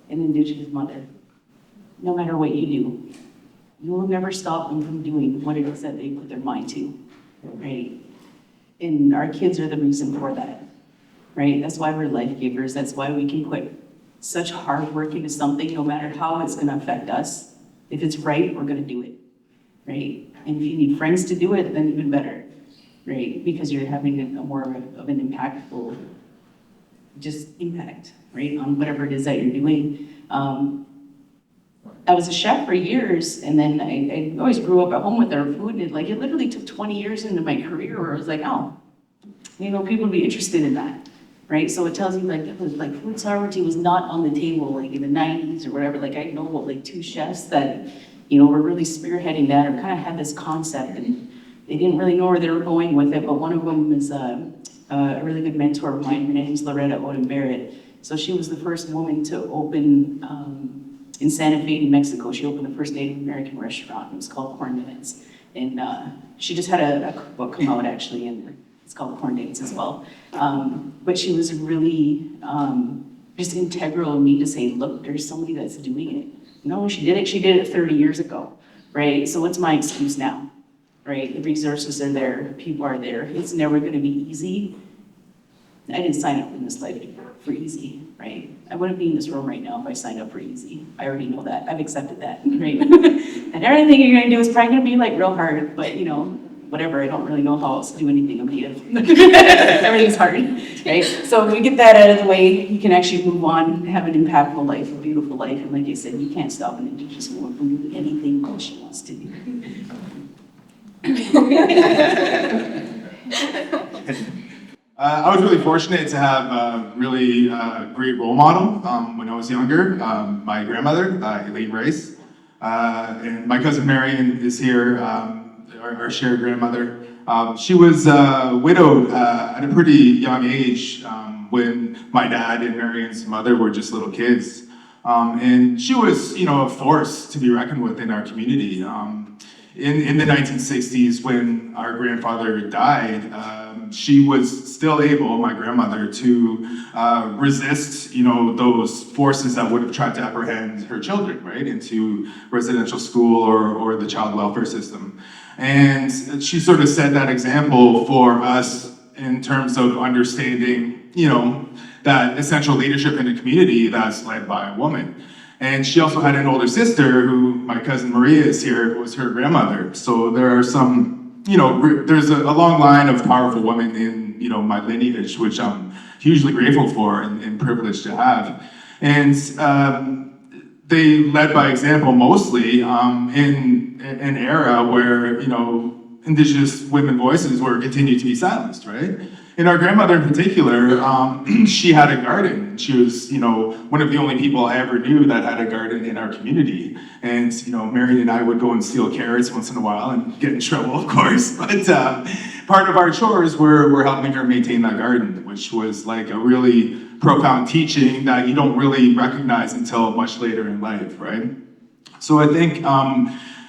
an Indigenous mother, no matter what you do. You will never stop them from doing what it is that they put their mind to, right? And our kids are the reason for that, right? That's why we're life givers. That's why we can put such hard work into something, no matter how it's gonna affect us. If it's right, we're gonna do it. Right? And if you need friends to do it, then even better, right? Because you're having a more of an impactful impact, right, on whatever it is that you're doing. I was a chef for years, and then I always grew up at home with our food, and it literally took 20 years into my career where I was like, oh, you know, people would be interested in that, right? So it tells you like food sovereignty was not on the table like in the 90s or whatever. Like I know like 2 chefs that, you know, we're really spearheading that or kind of had this concept, and they didn't really know where they were going with it, but one of them is a really good mentor of mine. Her name's Loretta Odom Barrett. So she was the first woman to open in Santa Fe, New Mexico. She opened the first Native American restaurant. It was called Corn Minutes. And she just had a cookbook come out actually, and it's called Corn Dates as well. But she was really just integral in me to say, look, there's somebody that's doing it. No, she did it 30 years ago, right? So what's my excuse now, right? The resources are there, people are there. It's never gonna be easy. I didn't sign up in this life for easy, right? I wouldn't be in this room right now if I signed up for easy. I already know that, I've accepted that, right? And everything you're gonna do is probably gonna be like real hard, but you know, whatever, I don't really know how else to do anything. I'm native. Everything's hard, right? So when we get that out of the way, you can actually move on, have an impactful life, a beautiful life. And like I said, you can't stop an Indigenous woman from doing anything that she wants to do. I was really fortunate to have a really great role model when I was younger. My grandmother, Elaine Rice, and my cousin Marion is here. Our shared grandmother. She was widowed at a pretty young age when my dad and Marion's mother were just little kids. And she was, you know, a force to be reckoned with in our community. in the 1960s, when our grandfather died, she was still able, my grandmother, to resist, those forces that would have tried to apprehend her children, right, into residential school or the child welfare system. And she sort of set that example for us in terms of understanding, that essential leadership in a community that's led by a woman. And she also had an older sister who, my cousin Maria is here, was her grandmother. So there are some, there's a long line of powerful women in, my lineage, which I'm hugely grateful for and privileged to have. And they led by example mostly in an era where, Indigenous women voices were continued to be silenced, right? And our grandmother in particular, she had a garden. She was, one of the only people I ever knew that had a garden in our community. And, Marion and I would go and steal carrots once in a while and get in trouble, of course. But part of our chores were helping her maintain that garden, which was like a really profound teaching that you don't really recognize until much later in life, right? So I think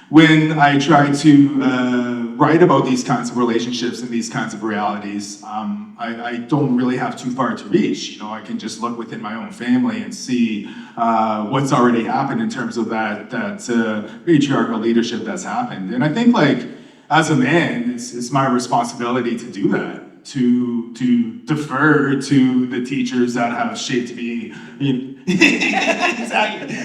when I try to write about these kinds of relationships and these kinds of realities, I don't really have too far to reach. I can just look within my own family and see what's already happened in terms of that patriarchal leadership that's happened. And I think, like, as a man, it's my responsibility to do that, to defer to the teachers that have shaped me. Exactly.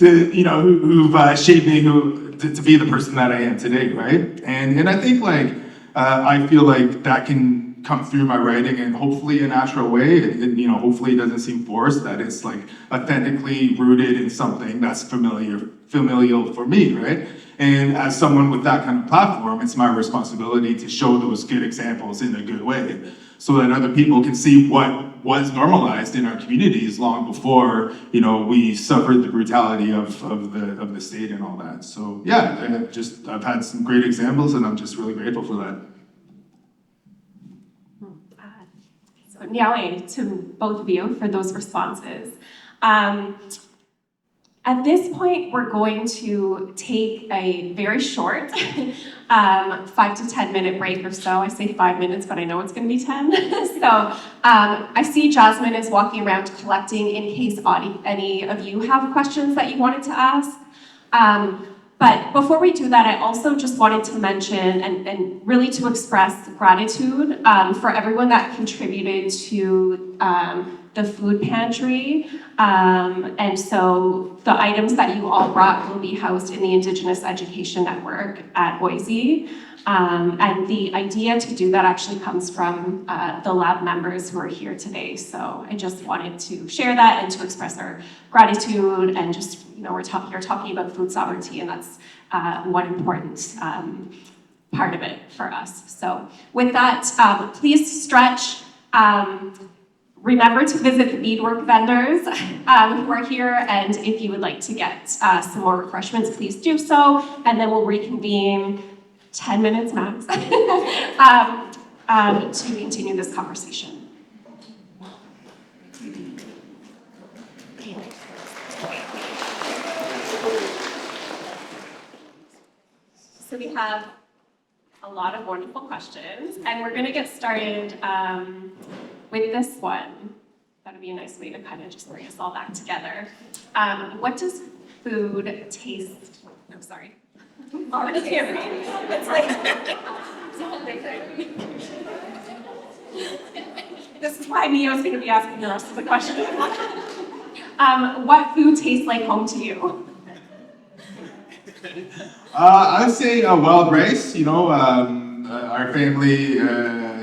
Who've shaped me to be the person that I am today, right? And I think, like, I feel like that can come through my writing in hopefully a natural way. Hopefully it doesn't seem forced, that it's like authentically rooted in something that's familial for me, right? And as someone with that kind of platform, it's my responsibility to show those good examples in a good way, so that other people can see what was normalized in our communities long before, we suffered the brutality of the state and all that. So yeah, I've had some great examples, and I'm just really grateful for that. So Nyale to both of you for those responses. At this point, we're going to take a very short 5 to 10 minute break or so. I say 5 minutes, but I know it's going to be 10. So I see Jasmine is walking around collecting in case any of you have questions that you wanted to ask. But before we do that, I also just wanted to mention and really to express gratitude for everyone that contributed to the food pantry. And so the items that you all brought will be housed in the Indigenous Education Network at Boise. And the idea to do that actually comes from the lab members who are here today. So I just wanted to share that and to express our gratitude, and just, you're talking about food sovereignty, and that's one important part of it for us. So with that, please stretch. Remember to visit the beadwork vendors who are here, and if you would like to get some more refreshments, please do so, and then we'll reconvene 10 minutes max to continue this conversation. So we have a lot of wonderful questions, and we're going to get started with this one. That'd be a nice way to kind of just bring us all back together. What does food taste? I'm sorry. I can't read. It's like this is why Miyo is going to be asking the rest of the questions. What food tastes like home to you? I'd say wild rice. Our family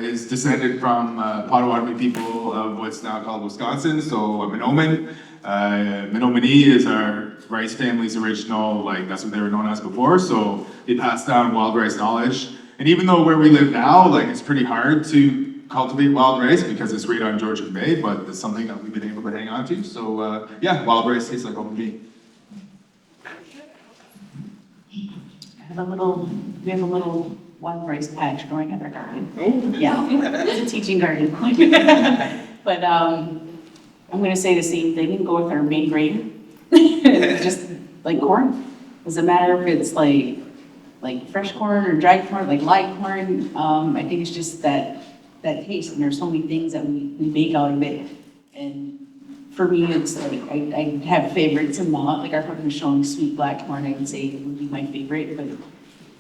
is descended from Potawatomi people of what's now called Wisconsin, so Menominee. Menominee is our rice family's original, that's what they were known as before, so they passed down wild rice knowledge. And even though where we live now, it's pretty hard to cultivate wild rice because it's right on Georgian Bay, but it's something that we've been able to hang on to. So yeah, wild rice tastes like home to me. We have a little wild rice patch growing in our garden. Yeah, it's a teaching garden. But I'm gonna say the same thing and go with our main grain. Just like corn. Doesn't matter if it's like fresh corn or dried corn, like live corn. I think it's just that taste, and there's so many things that we make out of it. And for me, it's like, I have favorites and not, like our husband was showing sweet black corn, I would say it would be my favorite, but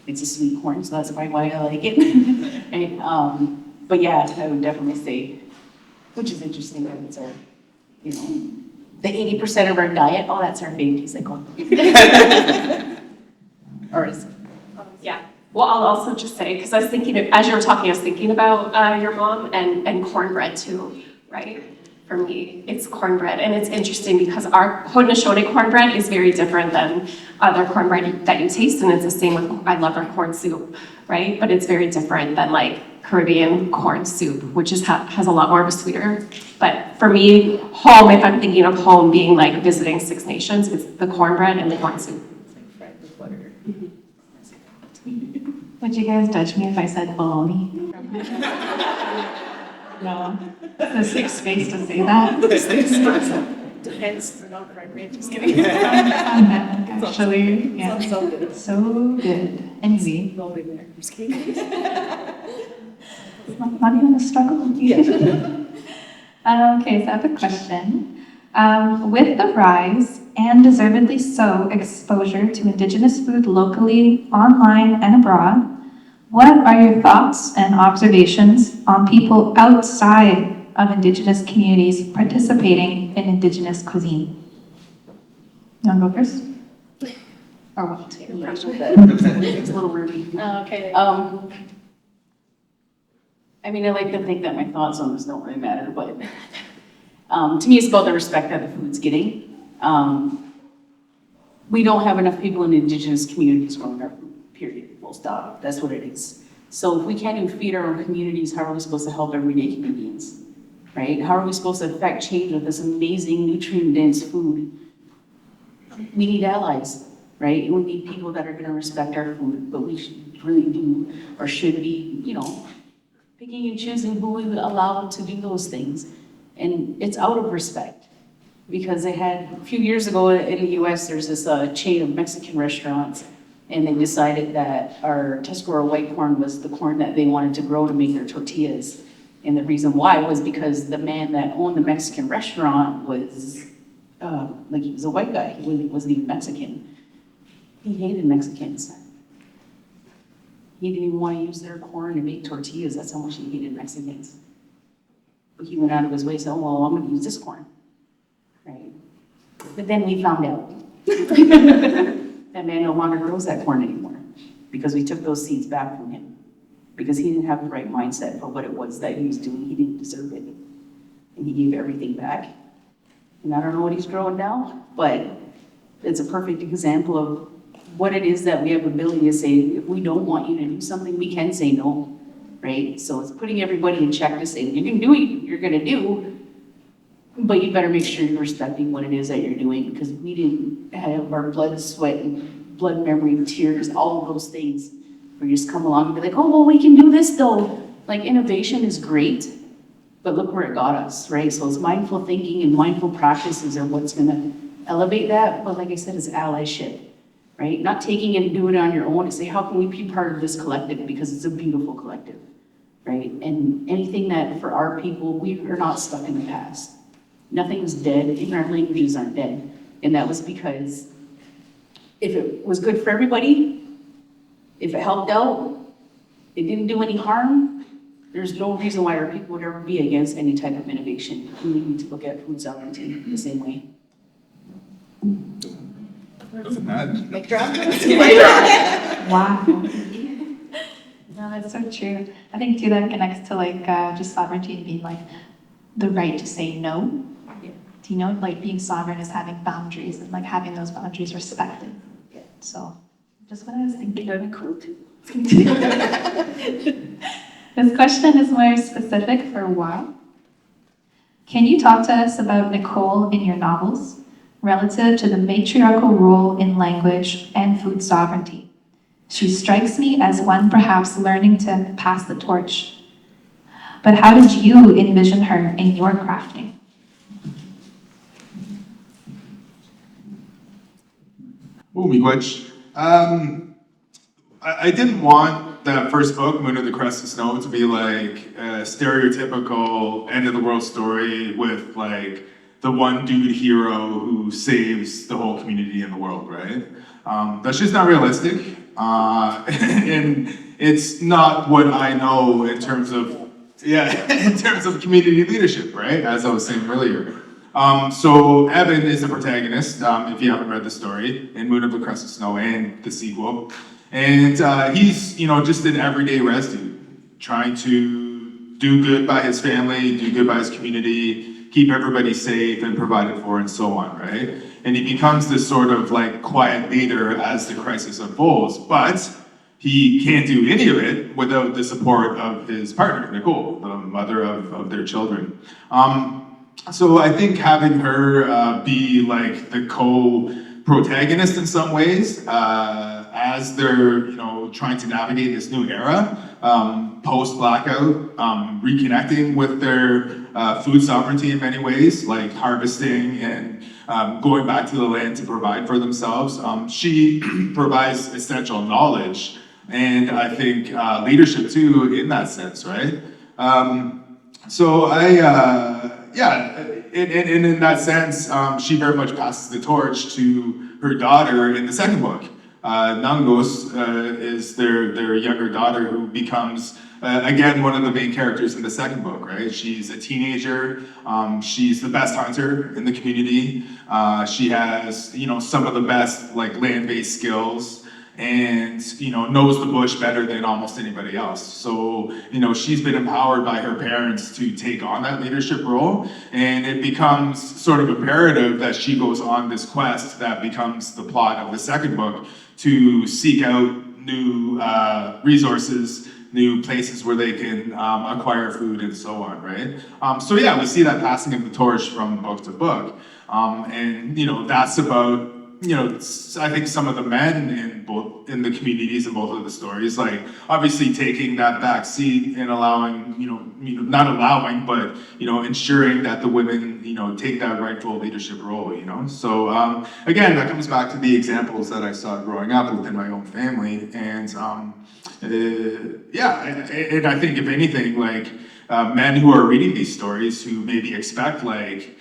it's a sweet corn, so that's probably why I like it. Right? But yeah, I would definitely say, which is interesting, that it's our, you know, the 80% of our diet, oh, that's our baby, he's like, oh. Or is Yeah. Well, I'll also just say, because I was thinking, as you were talking, I was thinking about your mom and cornbread too, right? For me, it's cornbread, and it's interesting because our Haudenosaunee cornbread is very different than other cornbread that you taste, and it's the same with, I love our corn soup, right? But it's very different than like Caribbean corn soup, which has a lot more of a sweeter. But for me, home, if I'm thinking of home being like visiting Six Nations, it's the cornbread and the corn soup. Would you guys judge me if I said bologna? No. It's a safe space to say that. depends, not right, just kidding. Actually, yeah. So good. So good. Anyway, All in there, just kidding. not even a struggle. Yeah. Okay, so I have a question. With the rise, and deservedly so, exposure to Indigenous food locally, online, and abroad, what are your thoughts and observations on people outside of Indigenous communities participating in Indigenous cuisine? You want to go first? Or what? It's a little ruby. Okay. I mean, I like to think that my thoughts on this don't really matter, but to me, it's about the respect that the food's getting. We don't have enough people in Indigenous communities growing our food, period, full stop. That's what it is. So if we can't even feed our own communities, how are we supposed to help everyday Canadians, right? How are we supposed to affect change with this amazing nutrient-dense food? We need allies, right? And we need people that are gonna respect our food, but we should really do, or should be, you know, picking and choosing who we allow to do those things. And it's out of respect. Because they had, a few years ago in the US, there's this chain of Mexican restaurants, and they decided that our Tuscarora white corn was the corn that they wanted to grow to make their tortillas. And the reason why was because the man that owned the Mexican restaurant was, like he was a white guy, he wasn't even Mexican. He hated Mexicans. He didn't even want to use their corn to make tortillas, that's how much he hated Mexicans. But he went out of his way, saying, well, I'm gonna use this corn. Right. But then we found out that man no longer grows that corn anymore because we took those seeds back from him because he didn't have the right mindset for what it was that he was doing. He didn't deserve it. And he gave everything back. And I don't know what he's growing now, but it's a perfect example of what it is that we have the ability to say, if we don't want you to do something, we can say no, right? So it's putting everybody in check to say, you can do what you're gonna do, but you better make sure you're respecting what it is that you're doing because we didn't have our blood, sweat, and blood, memory, and tears, all of those things. We just come along and be like, oh, well, we can do this though. Like innovation is great, but look where it got us, right? So it's mindful thinking and mindful practices are what's gonna elevate that. But like I said, it's allyship, right? Not taking it and doing it on your own to say, how can we be part of this collective? Because it's a beautiful collective, right? And anything that for our people, we are not stuck in the past. Nothing is dead, even our languages aren't dead. And that was because if it was good for everybody, if it helped out, it didn't do any harm, there's no reason why our people would ever be against any type of innovation. We need to look at food sovereignty the same way. Mic drop. Wow. No, that's so true. I think too that connects to like just sovereignty and being like the right to say no. Do you know, like being sovereign is having boundaries and like having those boundaries respected. So just what I was thinking. That'd be cool too. This question is more specific for Wow. Can you talk to us about Nicole in your novels relative to the matriarchal role in language and food sovereignty? She strikes me as one perhaps learning to pass the torch. But how did you envision her in your crafting? Oh, miigwech. I didn't want that first book, Moon of the Crescent Snow, to be like a stereotypical end of the world story with like the one dude hero who saves the whole community in the world, right? That's just not realistic. And it's not what I know in terms of, in terms of community leadership, right? As I was saying earlier. So Evan is the protagonist, if you haven't read the story, in Moon of the Crescent Snow and the sequel. And he's, just an everyday res dude, trying to do good by his family, do good by his community, keep everybody safe and provided for and so on, right? And he becomes this sort of like quiet leader as the crisis unfolds, but he can't do any of it without the support of his partner, Nicole, the mother of their children. So I think having her be like the co-protagonist in some ways, as they're trying to navigate this new era, post-blackout, reconnecting with their food sovereignty in many ways, like harvesting and going back to the land to provide for themselves. She provides essential knowledge and I think leadership too in that sense, right? So in that sense, she very much passes the torch to her daughter in the second book. Nangos is their younger daughter who becomes, again, one of the main characters in the second book, right? She's a teenager. She's the best hunter in the community. She has, some of the best like land-based skills and, knows the bush better than almost anybody else. So, she's been empowered by her parents to take on that leadership role. And it becomes sort of imperative that she goes on this quest that becomes the plot of the second book to seek out new resources, new places where they can acquire food and so on, right? So yeah, we see that passing of the torch from book to book. And, that's about, I think some of the men in the communities in both of the stories, like obviously taking that back seat and allowing, not allowing, but, ensuring that the women, take that rightful leadership role, So again, that comes back to the examples that I saw growing up within my own family. And and I think if anything, like men who are reading these stories who maybe expect like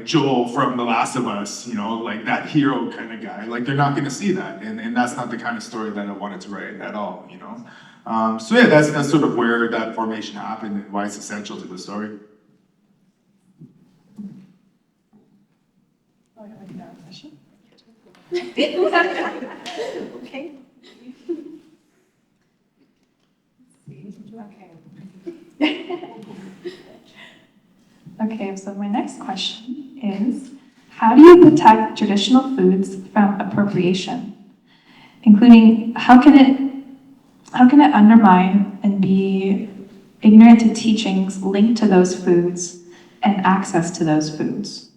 Joel from The Last of Us, like that hero kind of guy, like they're not going to see that. And that's not the kind of story that I wanted to write at all, So yeah, that's sort of where that formation happened and why it's essential to the story. Okay. Okay, so my next question is, how do you protect traditional foods from appropriation? Including, how can it undermine and be ignorant to teachings linked to those foods and access to those foods?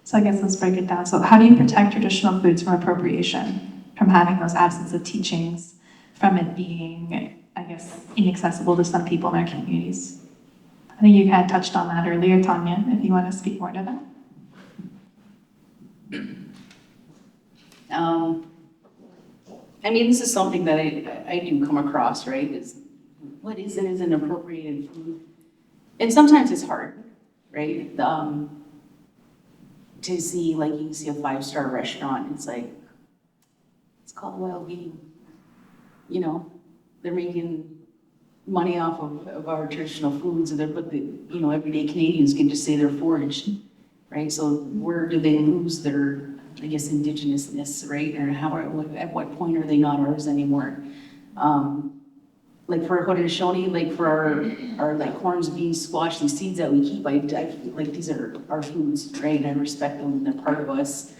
So I guess let's break it down. So how do you protect traditional foods from appropriation, from having those absence of teachings, from it being, I guess, inaccessible to some people in our communities? I think you had touched on that earlier, Tawnya, if you want to speak more to that. This is something that I do come across, right? Is what is and isn't appropriated food. And sometimes it's hard, right? To see, like, you see a 5-star restaurant, it's like, it's called wild game. They're making money off of our traditional foods, but everyday Canadians can just say they're foraged, right? So where do they lose their, I guess, indigenousness, right? Or at what point are they not ours anymore? Like for Haudenosaunee, like for our like corns, beans, squash, these seeds that we keep, I feel like these are our foods, right? I respect them, they're part of us.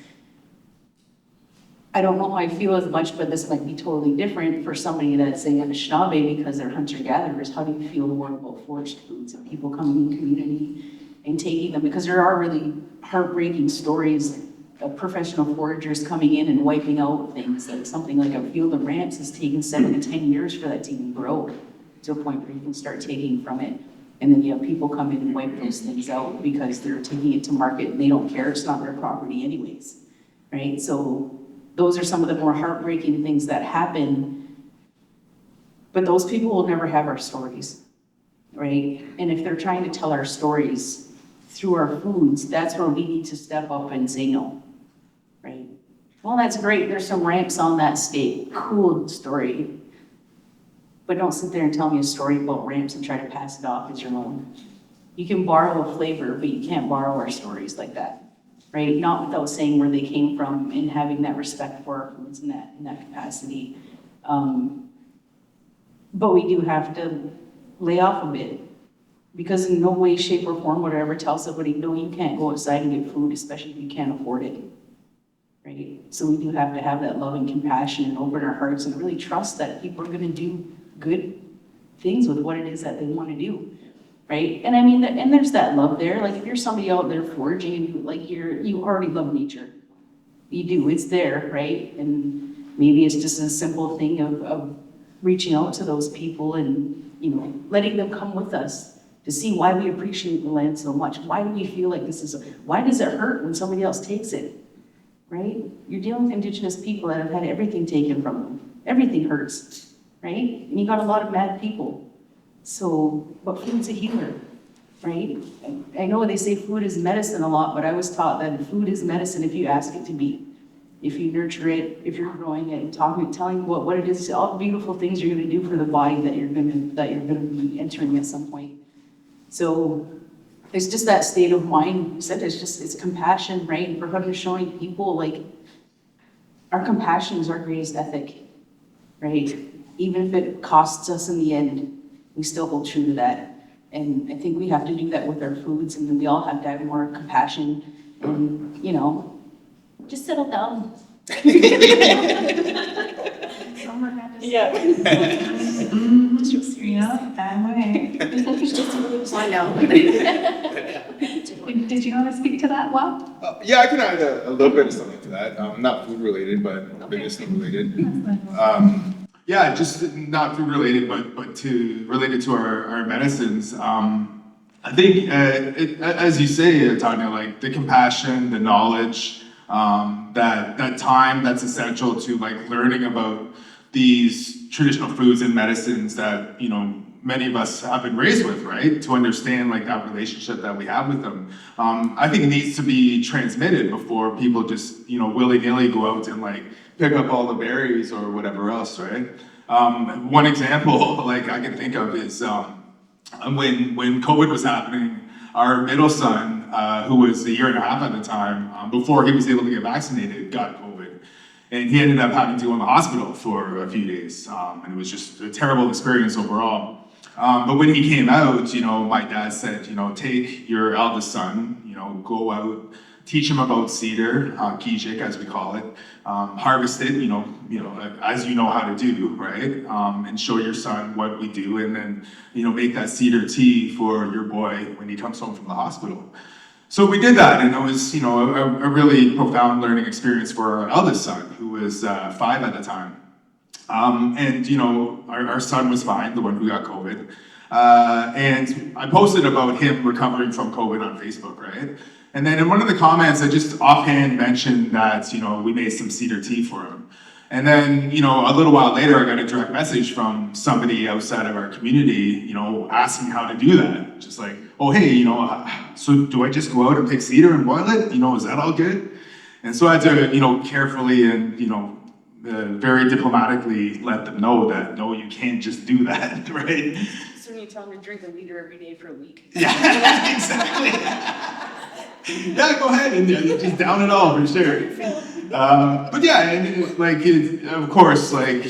I don't know how I feel as much, but this might be totally different for somebody that's saying Anishinaabe because they're hunter-gatherers. How do you feel more about foraged foods and people coming in community and taking them? Because there are really heartbreaking stories of professional foragers coming in and wiping out things. Like something like a field of ramps has taken 7 to 10 years for that to even grow to a point where you can start taking from it. And then you have people come in and wipe those things out because they're taking it to market and they don't care. It's not their property anyways, right? So those are some of the more heartbreaking things that happen. But those people will never have our stories, right? And if they're trying to tell our stories through our foods, that's where we need to step up and say no, right? Well, that's great, there's some ramps on that steak, cool story. But don't sit there and tell me a story about ramps and try to pass it off as your own. You can borrow a flavor, but you can't borrow our stories like that, right? Not without saying where they came from and having that respect for our foods in that capacity. But we do have to lay off a bit, because in no way, shape, or form would I ever tell somebody, no, you can't go outside and get food, especially if you can't afford it, right? So we do have to have that love and compassion and open our hearts and really trust that people are gonna do good things with what it is that they wanna do, right? And I mean, and there's that love there. Like if you're somebody out there foraging and like you already love nature. You do, it's there, right? And maybe it's just a simple thing of reaching out to those people and, you know, letting them come with us to see why we appreciate the land so much. Why do we feel like why does it hurt when somebody else takes it, right? You're dealing with Indigenous people that have had everything taken from them. Everything hurts, right? And you got a lot of mad people. So, but food's a healer, right? I know they say food is medicine a lot, but I was taught that food is medicine if you ask it to be. If you nurture it, if you're growing it and telling what it is, all the beautiful things you're gonna do for the body that you're gonna be entering at some point. So it's just that state of mind. It's compassion, right? And for him showing people like our compassion is our greatest ethic, right? Even if it costs us in the end, we still hold true to that. And I think we have to do that with our foods, and then we all have to have more compassion and, you know, just settle down. Yeah. Just real serious. Yeah, that way. I know. Did you want to speak to that, Wow? Yeah, I can add a little bit of something to that. Not food related, but business related. Yeah, just not food related, but related to our medicines. I think, as you say, Tawnya, like the compassion, the knowledge, that time that's essential to like learning about these traditional foods and medicines that, you know, many of us have been raised with, right? To understand like that relationship that we have with them. I think it needs to be transmitted before people just, you know, willy-nilly go out and like pick up all the berries or whatever else, right? One example like I can think of is when COVID was happening, our middle son, who was a year and a half at the time, before he was able to get vaccinated, got COVID. And he ended up having to go in the hospital for a few days. And it was just a terrible experience overall. But when he came out, you know, my dad said, you know, take your eldest son, you know, go out, teach him about cedar, Waubgeshig as we call it, harvest it, you know, as you know how to do, right? And show your son what we do, and then, you know, make that cedar tea for your boy when he comes home from the hospital. So we did that, and it was, you know, a really profound learning experience for our eldest son, who was 5 at the time. And, you know, our son was fine, the one who got COVID. And I posted about him recovering from COVID on Facebook, right? And then in one of the comments, I just offhand mentioned that, you know, we made some cedar tea for him. And then, you know, a little while later, I got a direct message from somebody outside of our community, you know, asking how to do that. Just like, oh, hey, you know, so do I just go out and pick cedar and boil it? You know, is that all good? And so I had to, you know, carefully and, you know, very diplomatically let them know that, no, you can't just do that, right? So when you tell them to drink a liter every day for a week. Yeah, exactly. Yeah, go ahead and just down it all for sure. But yeah, and like, of course, like,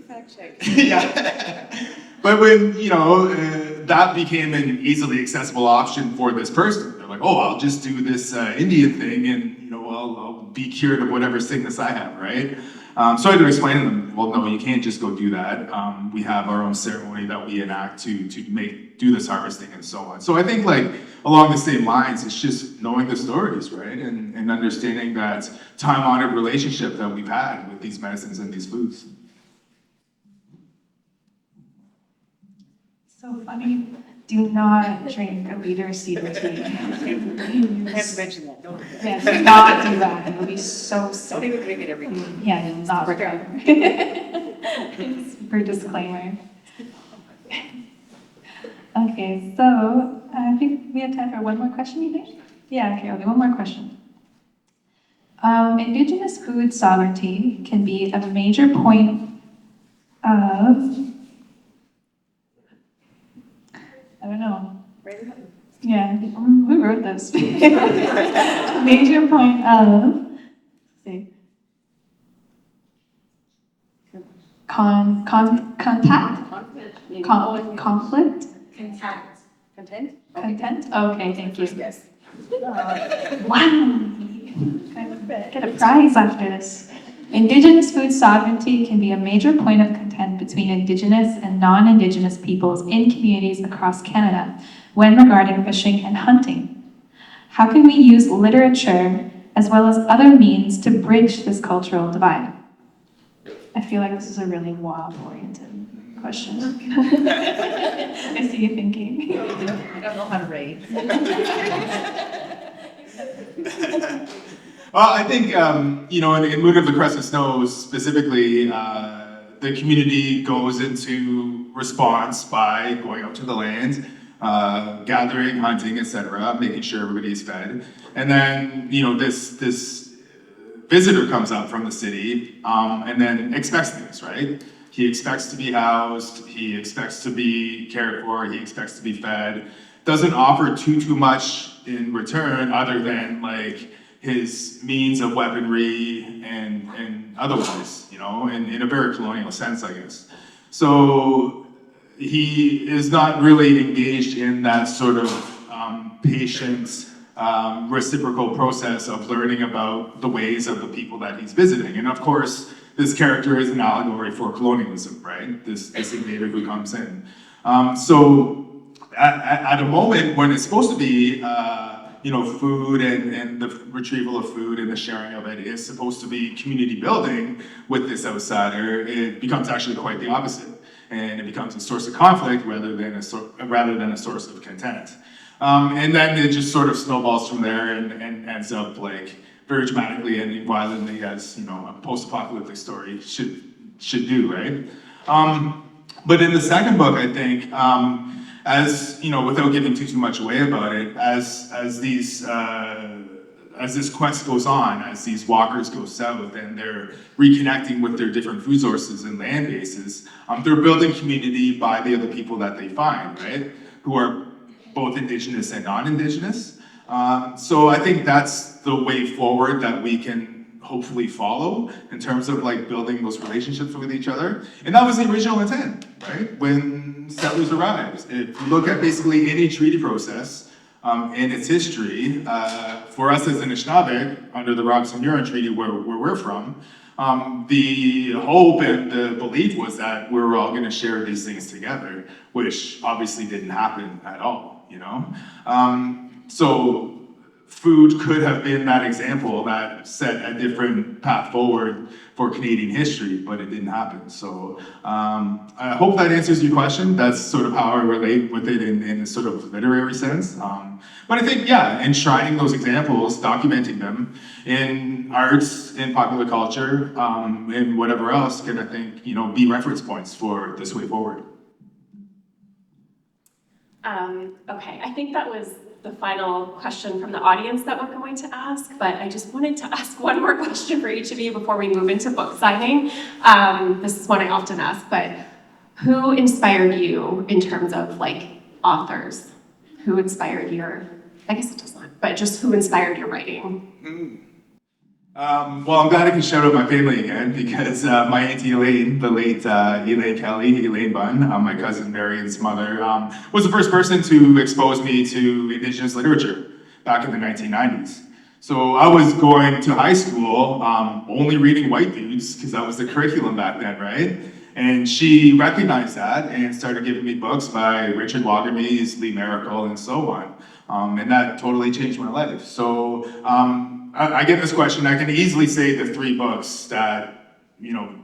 Fact check. yeah. But when, you know, that became an easily accessible option for this person. They're like, oh, I'll just do this Indian thing and, you know, I'll be cured of whatever sickness I have, right? So I had to explain to them, well, no, you can't just go do that. We have our own ceremony that we enact to do this harvesting and so on. So I think like along the same lines, it's just knowing the stories, right? And understanding that time-honored relationship that we've had with these medicines and these foods. So funny. Do not drink a liter of cedar tea. You have to mention that, don't you? Yeah, do not do that. It'll be so sick. They would drink it every day. Yeah, you'll not recover. For disclaimer. Okay, so I think we have time for one more question, you think? Yeah, okay, one more question. Indigenous food sovereignty can be a major point of, I don't know. Yeah, who wrote this? Major point of, let's see. Contact? Conflict? Content? Content? Okay, thank you. Yes. Wow. Get a prize after this. Indigenous food sovereignty can be a major point of contention between Indigenous and non-Indigenous peoples in communities across Canada when regarding fishing and hunting. How can we use literature as well as other means to bridge this cultural divide? I feel like this is a really WAB-oriented question. I see you thinking. I don't know how to rate. Well, I think, in Moon of the Crescent Snows specifically, the community goes into response by going out to the land, gathering, hunting, etc., making sure everybody's fed. And then, this visitor comes up from the city and then expects things, right? He expects to be housed, he expects to be cared for, he expects to be fed. Doesn't offer too much in return other than like his means of weaponry and otherwise, in a very colonial sense, I guess. So he is not really engaged in that sort of patient, reciprocal process of learning about the ways of the people that he's visiting. And of course, this character is an allegory for colonialism, right? This invader who comes in. So at a moment when it's supposed to be, food and the retrieval of food and the sharing of it is supposed to be community building with this outsider, it becomes actually quite the opposite. And it becomes a source of conflict rather than a source of content. And then it just sort of snowballs from there and ends up like very dramatically ending violently as, a post-apocalyptic story should do, right? But in the second book, I think, without giving too much away about it, as this quest goes on, as these walkers go south and they're reconnecting with their different food sources and land bases, they're building community by the other people that they find, right? Who are both Indigenous and non-Indigenous. So I think that's the way forward that we can hopefully follow in terms of like building those relationships with each other. And that was the original intent, right? When settlers arrived. If you look at basically any treaty process in its history, for us as Anishinaabe, under the Robson-Huron Treaty where we're from, the hope and the belief was that we were all gonna share these things together, which obviously didn't happen at all, So food could have been that example that set a different path forward for Canadian history, but it didn't happen. So I hope that answers your question. That's sort of how I relate with it in a sort of literary sense. But I think, enshrining those examples, documenting them in arts, in popular culture, and whatever else can, I think, be reference points for this way forward. Okay, I think that was the final question from the audience that we're going to ask, but I just wanted to ask one more question for each of you before we move into book signing. This is one I often ask, but who inspired you in terms of like authors? Who inspired I guess it does not, but just who inspired your writing? Well, I'm glad I can shout out my family again because my auntie Elaine, the late Elaine Kelly, Elaine Bunn, my cousin Marion's mother, was the first person to expose me to Indigenous literature back in the 1990s. So I was going to high school only reading white dudes because that was the curriculum back then, right? And she recognized that and started giving me books by Richard Waubgeshig, Lee Miracle, and so on. And that totally changed my life. So I get this question, I can easily say the 3 books that,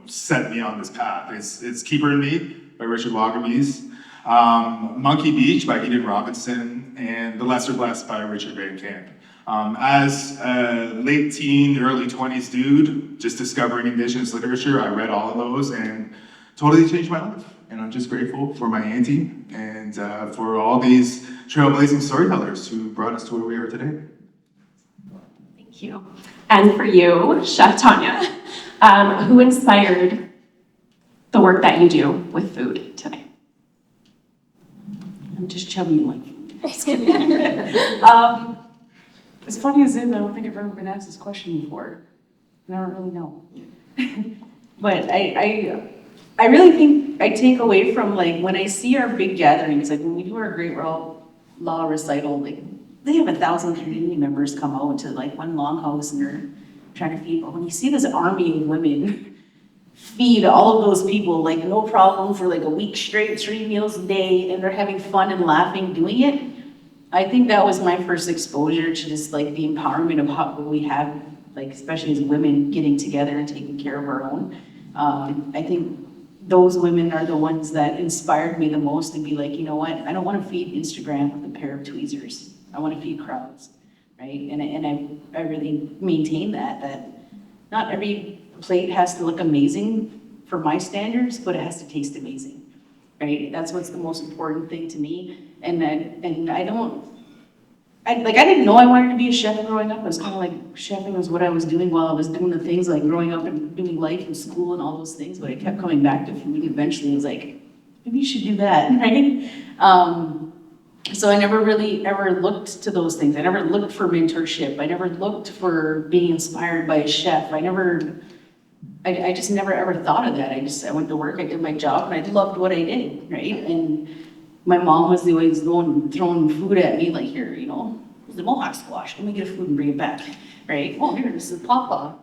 set me on this path. It's Keeper and Me by Richard Waubgeshig. Monkey Beach by Eden Robinson, and The Lesser Blessed by Richard Van Camp. As a late teen, early 20s dude, just discovering Indigenous literature, I read all of those and totally changed my life. And I'm just grateful for my auntie and for all these trailblazing storytellers who brought us to where we are today. Thank you. And for you, Chef Tawnya, who inspired the work that you do with food today? I'm just chubby like. As funny as it is, I don't think I've ever been asked this question before. I don't really know. But I really think I take away from like when I see our big gatherings, like when we do our Great Law recital, like they have 1,000 community members come out to like one longhouse and they're trying to feed. But when you see this army of women feed all of those people like no problem for like a week straight, 3 meals a day, and they're having fun and laughing doing it, I think that was my first exposure to just like the empowerment of how we have, like especially as women getting together and taking care of our own. I think those women are the ones that inspired me the most to be like, you know what, I don't want to feed Instagram with a pair of tweezers. I want to feed crowds, right? And I really maintain that not every plate has to look amazing for my standards, but it has to taste amazing, right? That's what's the most important thing to me. And I didn't know I wanted to be a chef growing up. I was kind of like chefing was what I was doing while I was doing the things like growing up and doing life and school and all those things. But I kept coming back to food. Eventually, I was like, maybe you should do that, right? So I never really ever looked to those things. I never looked for mentorship. I never looked for being inspired by a chef. I just never ever thought of that. I went to work, I did my job, and I loved what I did, right? And my mom was always throwing food at me, like, here, you know, the Mohawk squash, go make it a food and bring it back, right? Oh, here, this is pawpaw.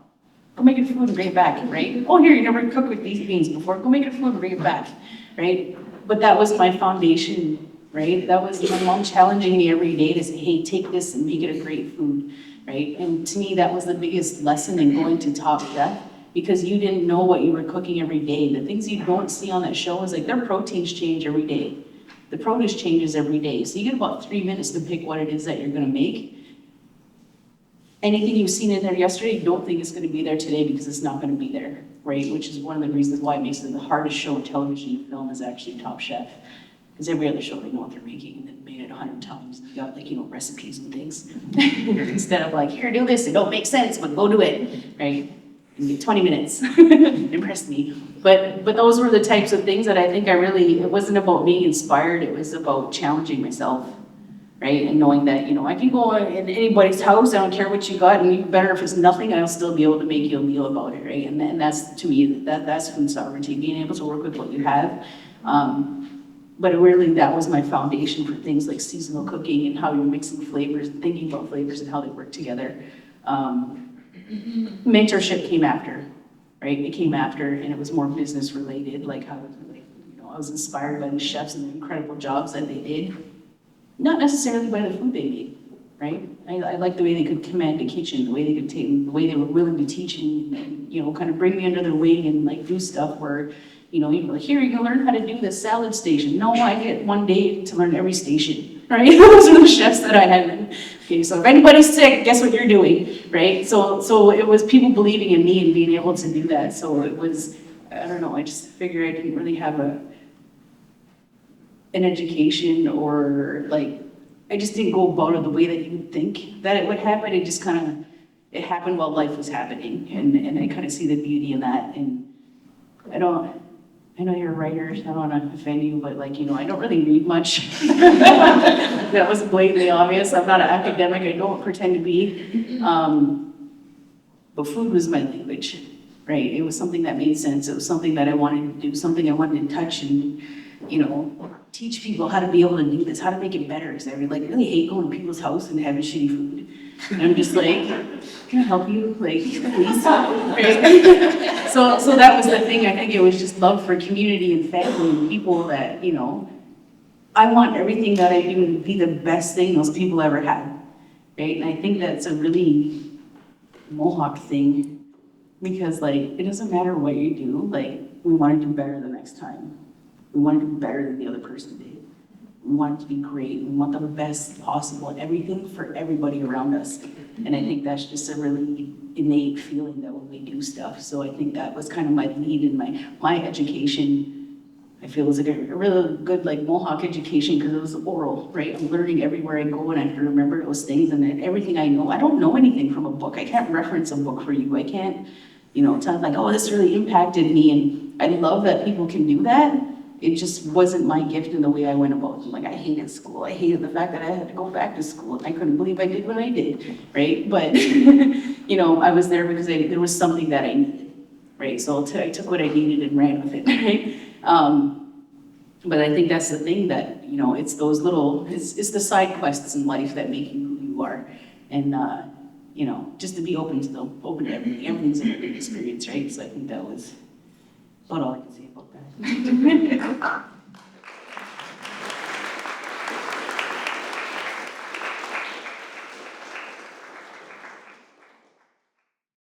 Go make it food and bring it back, right? Oh, here, you never cooked with these beans before. Go make it a food and bring it back, right? But that was my foundation, right? That was my mom challenging me every day to say, hey, take this and make it a great food, right? And to me, that was the biggest lesson in going to Top Chef, because you didn't know what you were cooking every day. The things you don't see on that show is like their proteins change every day. The produce changes every day. So you get about 3 minutes to pick what it is that you're gonna make. Anything you've seen in there yesterday, you don't think it's gonna be there today because it's not gonna be there, right? Which is one of the reasons why it makes it the hardest show in television to film is actually Top Chef. Because every other show, they know what they're making and they've made it 100 times. They got like, you know, recipes and things. Instead of like, here, do this, it don't make sense, but go do it, right? And get 20 minutes, impressed me. But those were the types of things that I think it wasn't about being inspired, it was about challenging myself, right? And knowing that, you know, I can go in anybody's house, I don't care what you got, and even better if it's nothing, I'll still be able to make you a meal about it, right? And that's, to me, that's food sovereignty, being able to work with what you have. But really, that was my foundation for things like seasonal cooking and how you're mixing flavors and thinking about flavors and how they work together. Mentorship came after, right? It came after, and it was more business related, like how, like, you know, I was inspired by the chefs and the incredible jobs that they did, not necessarily by the food they made, right? I like the way they could command a kitchen, the way they could take, the way they were willing to teach me, and, you know, kind of bring me under their wing and like do stuff where, you know, you're like, here, you can learn how to do this salad station. No, I get 1 day to learn every station, right? Those are the chefs that I had. Okay, so if anybody's sick, guess what you're doing, right? So it was people believing in me and being able to do that. So it was, I don't know, I just figured I didn't really have an education or like, I just didn't go about it the way that you would think that it would happen. It just kind of, it happened while life was happening. And I kind of see the beauty in that. And I know you're a writer, I don't want to offend you, but like, you know, I don't really read much. That was blatantly obvious. I'm not an academic, I don't pretend to be. But food was my language, right? It was something that made sense. It was something that I wanted to do, something I wanted to touch and, you know, teach people how to be able to do this, how to make it better. Because I really hate going to people's house and having shitty food. And I'm just like, can I help you? Like, please. Right? So that was the thing. I think it was just love for community and family and people that, you know, I want everything that I do to be the best thing those people ever had. Right? And I think that's a really Mohawk thing. Because like, it doesn't matter what you do, like, we want to do better the next time. We want to do better than the other person did. We want it to be great. We want the best possible, everything for everybody around us. And I think that's just a really innate feeling that when we do stuff. So I think that was kind of my lead in my education. I feel was like a really good like Mohawk education because it was oral, right? I'm learning everywhere I go and I have to remember those things and then everything I know. I don't know anything from a book. I can't reference a book for you. I can't, tell like, oh, this really impacted me. And I love that people can do that. It just wasn't my gift in the way I went about it. Like, I hated school. I hated the fact that I had to go back to school. And I couldn't believe I did what I did, right? But, I was there because there was something that I needed, right? So I took what I needed and ran with it, right? But I think that's the thing that, it's those little, it's the side quests in life that make you who you are. And, just to be open to everything. Everything's a learning experience, right? So I think that was about all I can say about that.